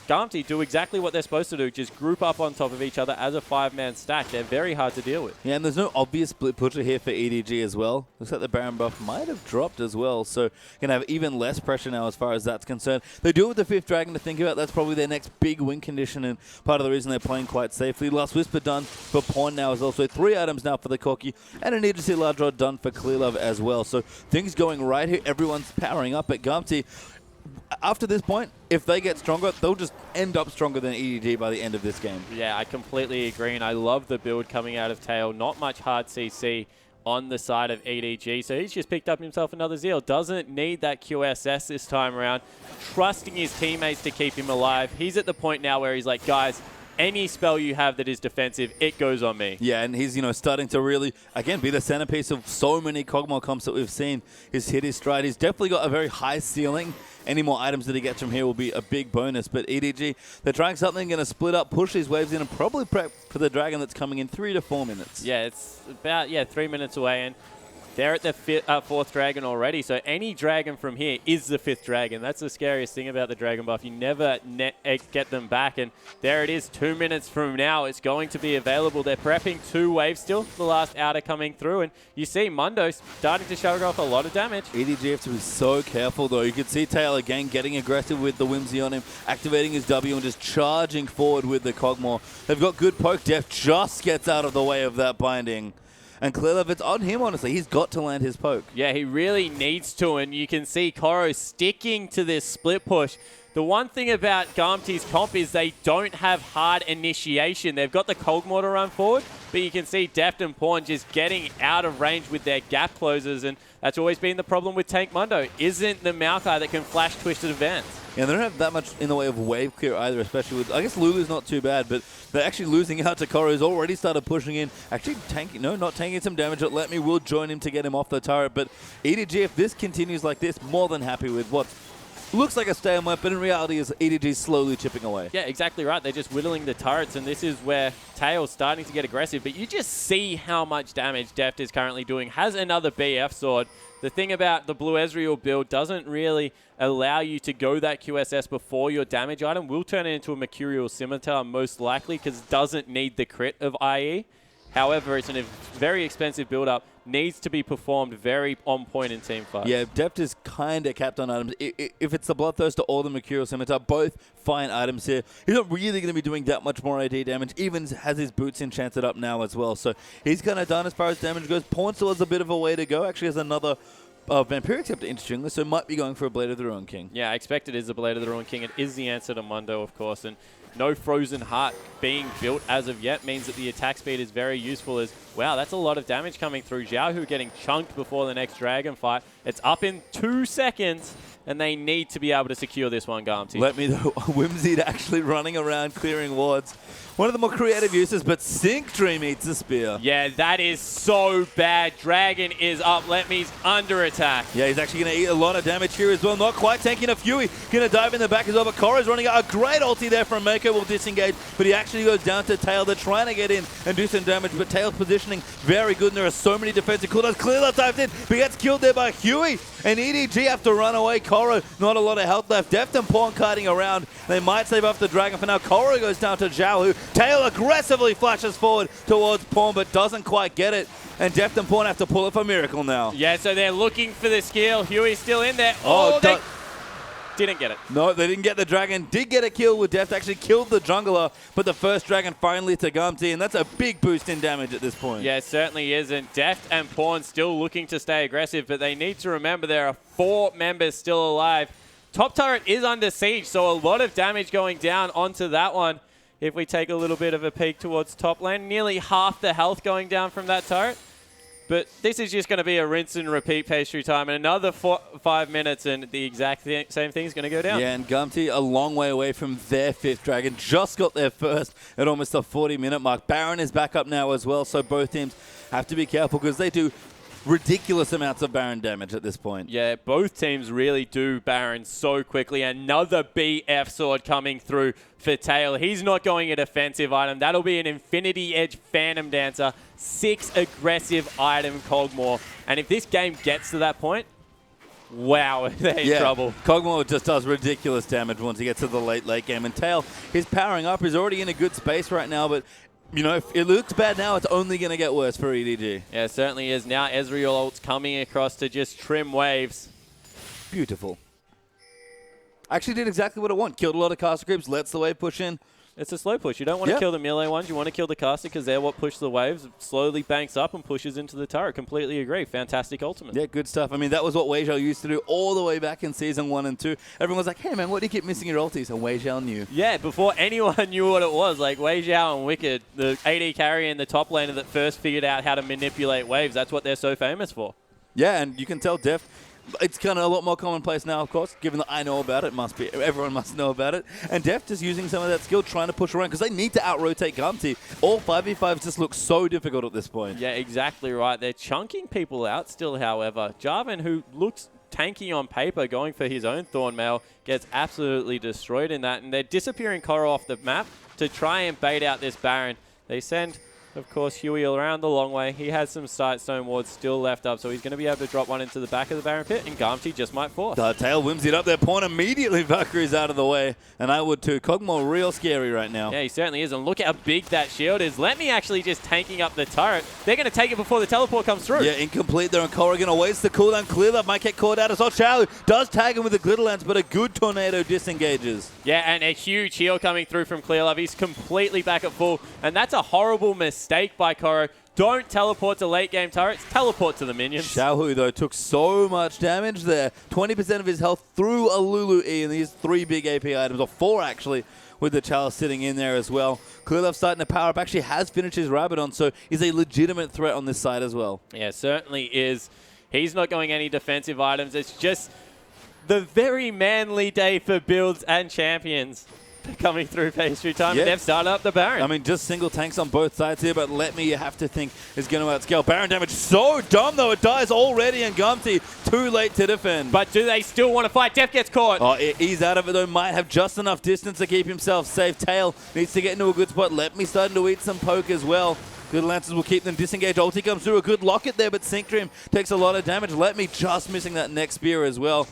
Gamtee do exactly what they're supposed to do, just group up on top of each other as a 5-man stack, they're very hard to deal with. Yeah, and there's no obvious split pusher here for EDG as well. Looks like the Baron buff might have dropped as well, so going to have even less pressure now as far as that's concerned. They do it with the 5th Dragon to think about. That's probably their next big win condition, and part of the reason they're playing quite safely. Last Whisper done for Pawn now as well, so 3 items now for the Corki, and a Need to See Large Rod done for Clearlove as well. So things going right here. Everyone's powering up at Gamtee. After this point, if they get stronger, they'll just end up stronger than EDG by the end of this game. Yeah, I completely agree, and I love the build coming out of Tail. Not much hard CC on the side of EDG, so he's just picked up himself another Zeal. Doesn't need that QSS this time around. Trusting his teammates to keep him alive. He's at the point now where he's like, guys, any spell you have that is defensive, it goes on me. Yeah, and he's, starting to really, again, be the centerpiece of so many Kog'Maw comps that we've seen. He's hit his stride. He's definitely got a very high ceiling. Any more items that he gets from here will be a big bonus. But EDG, they're trying something, going to split up, push these waves in, and probably prep for the Dragon that's coming in 3 to 4 minutes. Yeah, it's about, 3 minutes away, and they're at the 4th Dragon already, so any Dragon from here is the 5th Dragon. That's the scariest thing about the Dragon buff. You never get them back, and there it is, 2 minutes from now. It's going to be available. They're prepping 2 waves still, the last outer coming through, and you see Mundo starting to shove off a lot of damage. EDG have to be so careful, though. You can see Tail again getting aggressive with the Whimsy on him, activating his W and just charging forward with the Kog'Maw. They've got good poke. Def just gets out of the way of that binding. And Clearlove, it's on him, honestly. He's got to land his poke. Yeah, he really needs to, and you can see Koro sticking to this split push. The one thing about Gamtee's comp is they don't have hard initiation. They've got the Kog'Maw to run forward, but you can see Deft and Pawn just getting out of range with their gap closers, and that's always been the problem with Tank Mundo. Isn't the Maokai that can flash twisted advance. Yeah, they don't have that much in the way of wave clear either, especially with, I guess Lulu's not too bad, but they're actually losing out to Koro, who's already started pushing in. Actually not tanking some damage. Let Me will join him to get him off the turret, but EDG, if this continues like this, more than happy with what looks like a stalemate, but in reality is EDG slowly chipping away. Yeah, exactly right. They're just whittling the turrets, and this is where Tail's starting to get aggressive, but you just see how much damage Deft is currently doing. Has another BF sword. The thing about the Blue Ezreal build doesn't really allow you to go that QSS before your damage item. Will turn it into a Mercurial Scimitar most likely because it doesn't need the crit of IE. However, it's a very expensive build-up. Needs to be performed very on point in team fights. Yeah, Deft is kind of capped on items. If it's the Bloodthirster or the Mercurial Scimitar, both fine items here. He's not really going to be doing that much more AD damage. Even has his boots enchanted up now as well. So he's kind of done as far as damage goes. Pawn still has a bit of a way to go. Actually has another Vampiric Scepter, interestingly, so might be going for a Blade of the Ruin King. Yeah, I expect it is a Blade of the Ruin King. It is the answer to Mundo, of course, and no Frozen Heart being built as of yet means that the attack speed is very useful as, wow, that's a lot of damage coming through. Xiaohu getting chunked before the next Dragon fight. It's up in 2 seconds, and they need to be able to secure this one, Gamtee. Let me, though, Whimsy actually running around clearing wards. One of the more creative uses, but Sync Dream eats a spear. Yeah, that is so bad. Dragon is up. Letme's under attack. Yeah, he's actually going to eat a lot of damage here as well. Not quite tanking a Fury. Going to dive in the back as well, but Koro's running a great ulti there from Mako. Will disengage, but he actually goes down to Tail. They're trying to get in and do some damage, but Tail's positioning very good, and there are so many defensive cooldowns. Clearlove dives in, but gets killed there by Huey, and EDG have to run away. Koro, not a lot of health left. Deft and Pawn kiting around. They might save up the Dragon for now. Koro goes down to Xiaohu. Tail aggressively flashes forward towards Pawn, but doesn't quite get it. and Deft and Pawn have to pull it for Miracle now. Yeah, so they're looking for the skill. Huey's still in there. They didn't get it. No, they didn't get the dragon. Did get a kill with Deft. Actually killed the jungler, but the first dragon finally to Gamtee, and that's a big boost in damage at this point. Yeah, it certainly is. And Deft and Pawn still looking to stay aggressive, but they need to remember there are 4 members still alive. Top turret is under siege, so a lot of damage going down onto that one. If we take a little bit of a peek towards top lane, nearly half the health going down from that turret. But this is just going to be a rinse and repeat pastry time. And another 5 minutes and the exact same thing is going to go down. Yeah, and Gamtee a long way away from their 5th dragon. Just got there first at almost the 40-minute mark. Baron is back up now as well, so both teams have to be careful because they do ridiculous amounts of Baron damage at this point. Yeah, both teams really do Baron so quickly. Another BF sword coming through for Tail. He's not going a defensive item. That'll be an Infinity Edge Phantom Dancer. 6 aggressive item Kog'Maw. And if this game gets to that point, wow, they're in trouble. Kog'Maw just does ridiculous damage once he gets to the late game. And Tail, he's powering up. He's already in a good space right now, but you know, if it looks bad now, it's only going to get worse for EDG. Yeah, it certainly is. Now Ezreal ult's coming across to just trim waves. Beautiful. Actually did exactly what I want. Killed a lot of caster creeps, lets the wave push in. It's a slow push. You don't want to kill the melee ones. You want to kill the caster because they're what push the waves. It slowly banks up and pushes into the turret. Completely agree. Fantastic ultimate. Yeah, good stuff. I mean, that was what Wei Zhao used to do all the way back in Season 1 and 2. Everyone was like, hey, man, what do you keep missing your ultis? And Wei Zhao knew. Yeah, before anyone knew what it was. Like Wei Zhao and Wicked, the AD carry and the top laner that first figured out how to manipulate waves. That's what they're so famous for. Yeah, and you can tell Deft, it's kind of a lot more commonplace now, of course, given that I know about it. Must be everyone must know about it. And Deft is using some of that skill, trying to push around, because they need to out-rotate Gamtee. All 5v5s just look so difficult at this point. Yeah, exactly right. They're chunking people out still, however. Jarvan, who looks tanky on paper, going for his own Thornmail, gets absolutely destroyed in that. And they're disappearing Koro off the map to try and bait out this Baron. They send, of course, Huey around the long way. He has some Sightstone wards still left up, so he's going to be able to drop one into the back of the Baron pit, and Gamtee just might force. Tail whimsied up there. Pawn immediately Valkyrie's out of the way, and I would too. Kog'Maw real scary right now. Yeah, he certainly is, and look how big that shield is. Let me actually just tanking up the turret. They're going to take it before the teleport comes through. Yeah, incomplete there, and Corrigan waits the cooldown. Clearlove might get caught out as well. Chao does tag him with a glitter lance, but a good tornado disengages. Yeah, and a huge heal coming through from Clearlove. He's completely back at full, and that's a horrible mistake by Koro. Don't teleport to late game turrets, teleport to the minions. Xiaohu, though, took so much damage there. 20% of his health through a Lulu E, and these 3 big AP items, or 4 actually, with the Chalice sitting in there as well. Clearlove starting to power up, actually has finished his Rabadon, so he's a legitimate threat on this side as well. Yeah, certainly is. He's not going any defensive items. It's just the very manly day for builds and champions. Coming through pastry time, and they've started up the Baron. I mean, just single tanks on both sides here, but let me, you have to think, is going to outscale. Baron damage so dumb, though. It dies already, and Gamtee too late to defend. But do they still want to fight? Def gets caught. Oh, he's out of it, though. Might have just enough distance to keep himself safe. Tail needs to get into a good spot. Let me starting to eat some poke as well. Good lances will keep them disengaged. Ulti comes through. A good locket there, but Sync Dream takes a lot of damage. Let me just missing that next spear as well.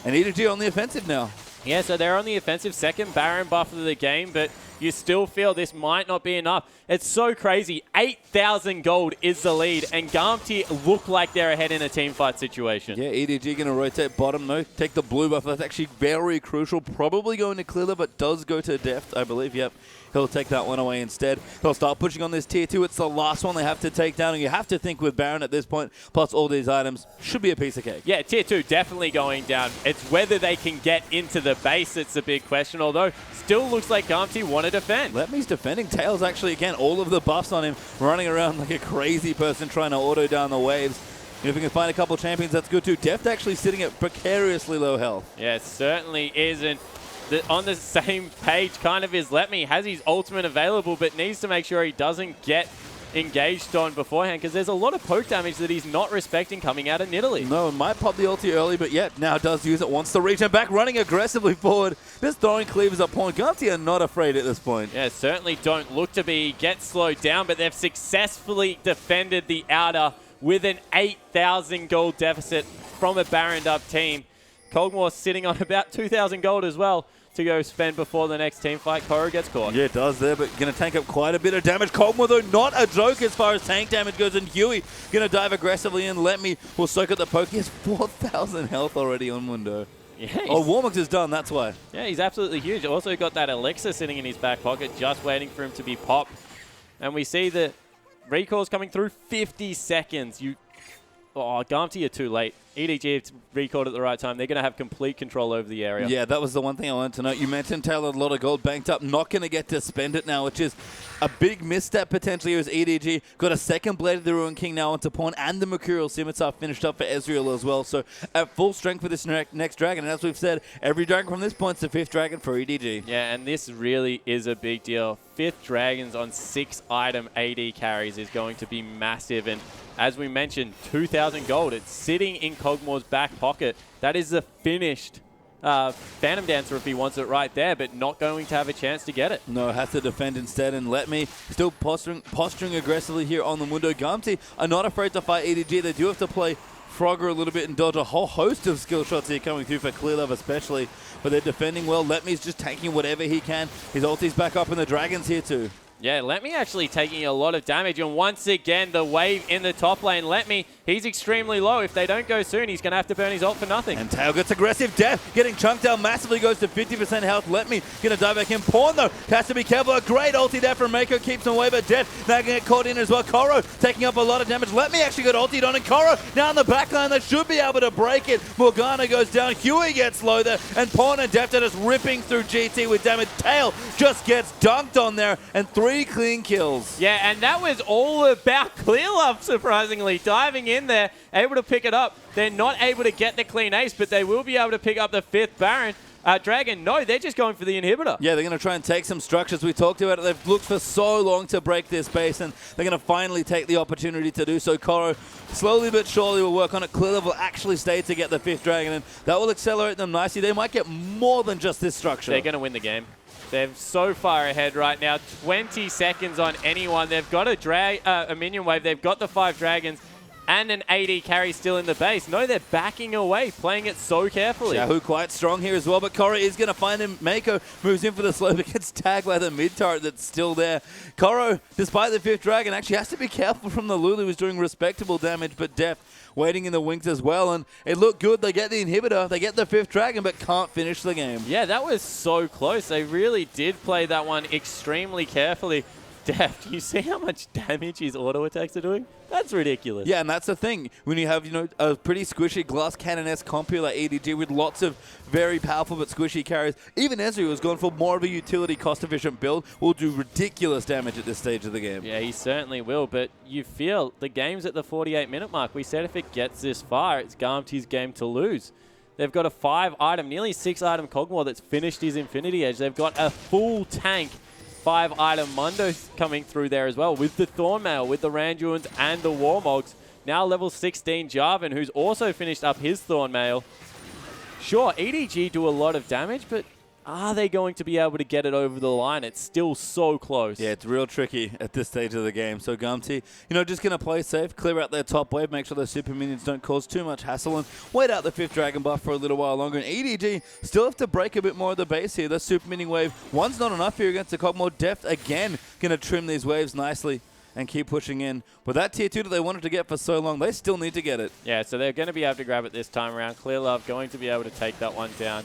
And EDG on the offensive now. Yeah, so they're on the offensive, second Baron buff of the game, but you still feel this might not be enough. It's so crazy. 8,000 gold is the lead, and Gamtee look like they're ahead in a teamfight situation. Yeah, EDG going to rotate bottom, though. Take the blue buff. That's actually very crucial. Probably going to Clearlove, but does go to Deft, I believe. Yep. He'll take that one away instead. They'll start pushing on this tier 2. It's the last one they have to take down, and you have to think with Baron at this point, plus all these items, should be a piece of cake. Yeah, tier 2 definitely going down. It's whether they can get into the base that's the big question, although still looks like Gamtee want to defend. Letme's defending. Tails actually, again, all of the buffs on him, running around like a crazy person trying to auto down the waves. And if we can find a couple champions, that's good too. Deft actually sitting at precariously low health. Yeah, it certainly is. And on the same page kind of is Letme. Has his ultimate available, but needs to make sure he doesn't get engaged on beforehand, because there's a lot of poke damage that he's not respecting coming out of Nidalee. No, might pop the ulti early, but yeah, now does use it, wants to reach him back, running aggressively forward. Just throwing cleavers up point. Gamtee are not afraid at this point. Yeah, certainly don't look to be get slowed down, but they've successfully defended the outer with an 8,000 gold deficit from a Baroned up team. Kog'Maw sitting on about 2,000 gold as well. to go spend before the next team fight. Koro gets caught. Yeah, it does there, but going to tank up quite a bit of damage. Kog'Maw, though, not a joke as far as tank damage goes, and Huey going to dive aggressively in. Let me will soak at the poke. He has 4,000 health already on Mundo. Yeah, oh, Warmux is done, that's why. Yeah, he's absolutely huge. Also got that elixir sitting in his back pocket, just waiting for him to be popped. And we see the recalls coming through 50 seconds. Gamtee are too late. EDG recalled at the right time. They're going to have complete control over the area. Yeah, that was the one thing I wanted to note. You mentioned Taylor had a lot of gold banked up. Not going to get to spend it now, which is a big misstep potentially as EDG. Got a second Blade of the Ruin King now onto pawn, and the Mercurial Scimitar finished up for Ezreal as well. So at full strength for this next dragon. And as we've said, every dragon from this point is the 5th dragon for EDG. Yeah, and this really is a big deal. 5th dragons on 6-item AD carries is going to be massive. And as we mentioned, 2,000 gold. It's sitting in Kog'Maw's back pocket. That is the finished Phantom Dancer if he wants it right there, but not going to have a chance to get it. No, has to defend instead, and Let Me still posturing aggressively here on the Mundo. Gamtee are not afraid to fight EDG. They do have to play Frogger a little bit and dodge a whole host of skill shots here coming through for Clear Love especially, but they're defending well. Let Me's just tanking whatever he can. His ulti's back up, and the Dragon's here too. Yeah, Let Me actually taking a lot of damage, and once again, the wave in the top lane. Let Me, he's extremely low. If they don't go soon, he's going to have to burn his ult for nothing. And Tail gets aggressive. Death getting chunked down massively, goes to 50% health. Let Me going to dive back in. Pawn, though, has to be careful. A great ulti there from Mako, keeps him away, but Death now going to get caught in as well. Koro taking up a lot of damage. Let Me actually got ultied on, and Koro now in the back line. They should be able to break it. Morgana goes down. Huey gets low there, and Pawn and Death are just ripping through GT with damage. Tail just gets dunked on there, and 3 clean kills. Yeah, and that was all about Clear Love, surprisingly. Diving in there, able to pick it up. They're not able to get the clean ace, but they will be able to pick up the 5th Baron. Dragon, no, they're just going for the inhibitor. Yeah, they're going to try and take some structures. We talked about it. They've looked for so long to break this base, and they're going to finally take the opportunity to do so. Koro, slowly but surely, will work on it. Clear will actually stay to get the 5th dragon, and that will accelerate them nicely. They might get more than just this structure. They're going to win the game. They're so far ahead right now. 20 seconds on anyone. They've got a minion wave. They've got the 5 dragons and an AD carry still in the base. No, they're backing away, playing it so carefully. Yahoo quite strong here as well, but Koro is going to find him. Mako moves in for the slow, but gets tagged by the mid turret that's still there. Koro, despite the 5th dragon, actually has to be careful from the Lulu, who's doing respectable damage, but Deft waiting in the wings as well, and it looked good. They get the inhibitor, they get the 5th dragon, but can't finish the game. Yeah, that was so close. They really did play that one extremely carefully. Deft, you see how much damage his auto attacks are doing? That's ridiculous. Yeah, and that's the thing. When you have, a pretty squishy glass cannon-esque compu like EDG with lots of very powerful but squishy carries, even Ezreal has gone for more of a utility cost-efficient build, will do ridiculous damage at this stage of the game. Yeah, he certainly will, but you feel the game's at the 48-minute mark. We said if it gets this far, it's Gamtee's game to lose. They've got a 5-item, nearly 6-item Kog'Maw that's finished his Infinity Edge. They've got a full tank 5-item Mundo coming through there as well, with the Thornmail, with the Randuins and the Warmogs. Now level 16 Jarvan, who's also finished up his Thornmail. Sure, EDG do a lot of damage, but are they going to be able to get it over the line? It's still so close. Yeah, it's real tricky at this stage of the game. So Gamtee, just going to play safe, clear out their top wave, make sure those super minions don't cause too much hassle, and wait out the 5th dragon buff for a little while longer. And EDG still have to break a bit more of the base here. The super minion wave, one's not enough here against the Kog'Maw. Deft again going to trim these waves nicely and keep pushing in. But that tier 2 that they wanted to get for so long, they still need to get it. Yeah, so they're going to be able to grab it this time around. Clear Love going to be able to take that one down.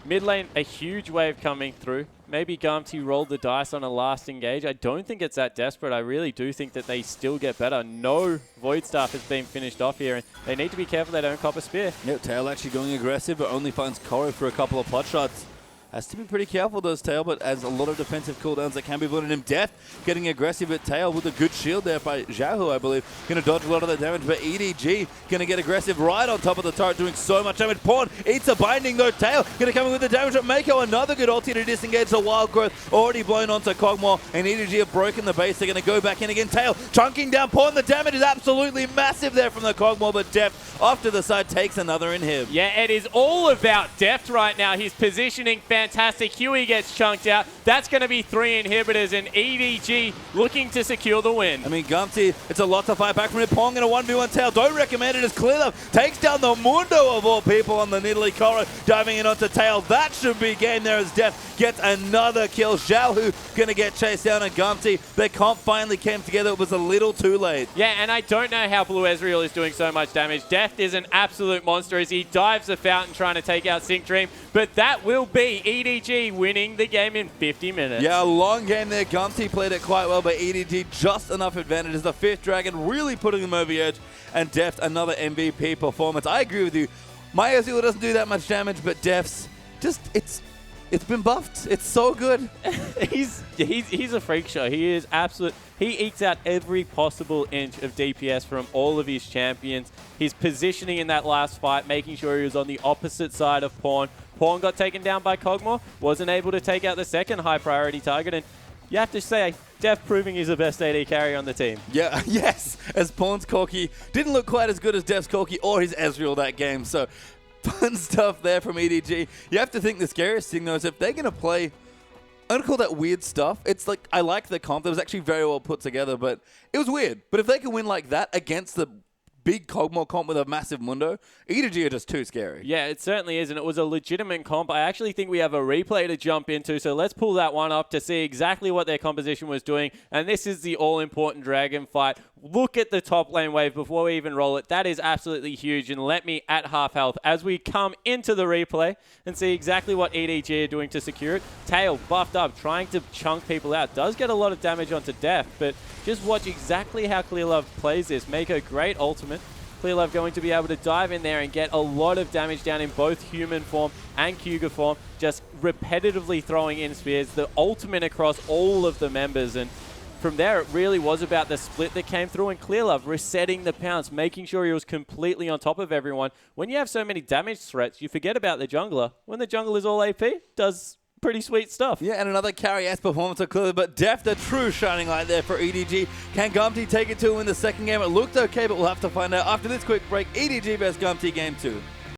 Mid lane, a huge wave coming through. Maybe Gamtee rolled the dice on a last engage. I don't think it's that desperate. I really do think that they still get better. No Void Staff has been finished off here, and they need to be careful they don't cop a spear. Yep, Tail actually going aggressive, but only finds Koro for a couple of pot shots. Has to be pretty careful, does Tail, but as a lot of defensive cooldowns that can be put in him. Death getting aggressive at Tail with a good shield there by Xiaohu, I believe. Going to dodge a lot of the damage, but EDG going to get aggressive right on top of the turret, doing so much damage. Pawn eats a binding, though. Tail going to come in with the damage at Mako. Another good ulti to disengage the Wild Growth. Already blown onto Kog'Maw, and EDG have broken the base. They're going to go back in again. Tail chunking down Pawn. The damage is absolutely massive there from the Kog'Maw, but Deft off to the side takes another inhib. Yeah, it is all about Deft right now. His positioning fantastic. Huey gets chunked out. That's going to be 3 inhibitors, and EDG looking to secure the win. I mean, Gamtee, it's a lot to fight back from it. Pong in a 1v1 tail. Don't recommend it as Clearlove takes down the Mundo of all people on the Nidalee Coro, diving in onto tail. That should be game there as Deft gets another kill. Xiaohu going to get chased down, and Gamtee, their comp finally came together. It was a little too late. Yeah, and I don't know how Blue Ezreal is doing so much damage. Deft is an absolute monster as he dives the fountain trying to take out Sync Dream, but that will be EDG winning the game in 50 minutes. Yeah, a long game there. Gamtee played it quite well, but EDG just enough advantage as the 5th Dragon really putting them over the edge, and Deft another MVP performance. I agree with you. My Ezreal doesn't do that much damage, but Deft's just, it's been buffed. It's so good. he's a freak show. He is absolute. He ekes out every possible inch of DPS from all of his champions. His positioning in that last fight, making sure he was on the opposite side of Pawn. Pawn got taken down by Kog'Maw, wasn't able to take out the second high priority target, and you have to say, Deft proving he's the best AD carry on the team. Yeah, yes, as Pawn's Corki didn't look quite as good as Deft's Corki or his Ezreal that game, so fun stuff there from EDG. You have to think the scariest thing, though, is if they're going to play, I'm going to call that weird stuff. It's like, I like the comp. It was actually very well put together, but it was weird. But if they can win like that against the big Kog'Maw comp with a massive Mundo, EDG are just too scary. Yeah, it certainly is, and it was a legitimate comp. I actually think we have a replay to jump into, so let's pull that one up to see exactly what their composition was doing. And this is the all-important Dragon fight. Look at the top lane wave before we even roll it. That is absolutely huge, and let me at half health as we come into the replay and see exactly what EDG are doing to secure it. Tail buffed up, trying to chunk people out. Does get a lot of damage onto Deft, but just watch exactly how Clearlove plays this. Make a great ultimate. Clearlove going to be able to dive in there and get a lot of damage down in both human form and Cougar form, just repetitively throwing in spears, the ultimate across all of the members, and from there, it really was about the split that came through, and Clearlove resetting the pounce, making sure he was completely on top of everyone. When you have so many damage threats, you forget about the jungler. When the jungler is all AP, does pretty sweet stuff. Yeah, and another carry-ass performance of Clearlove, but Deft, the true shining light there for EDG. Can Gamtee take it to him in the second game? It looked okay, but we'll have to find out after this quick break. EDG vs Gamtee Game 2.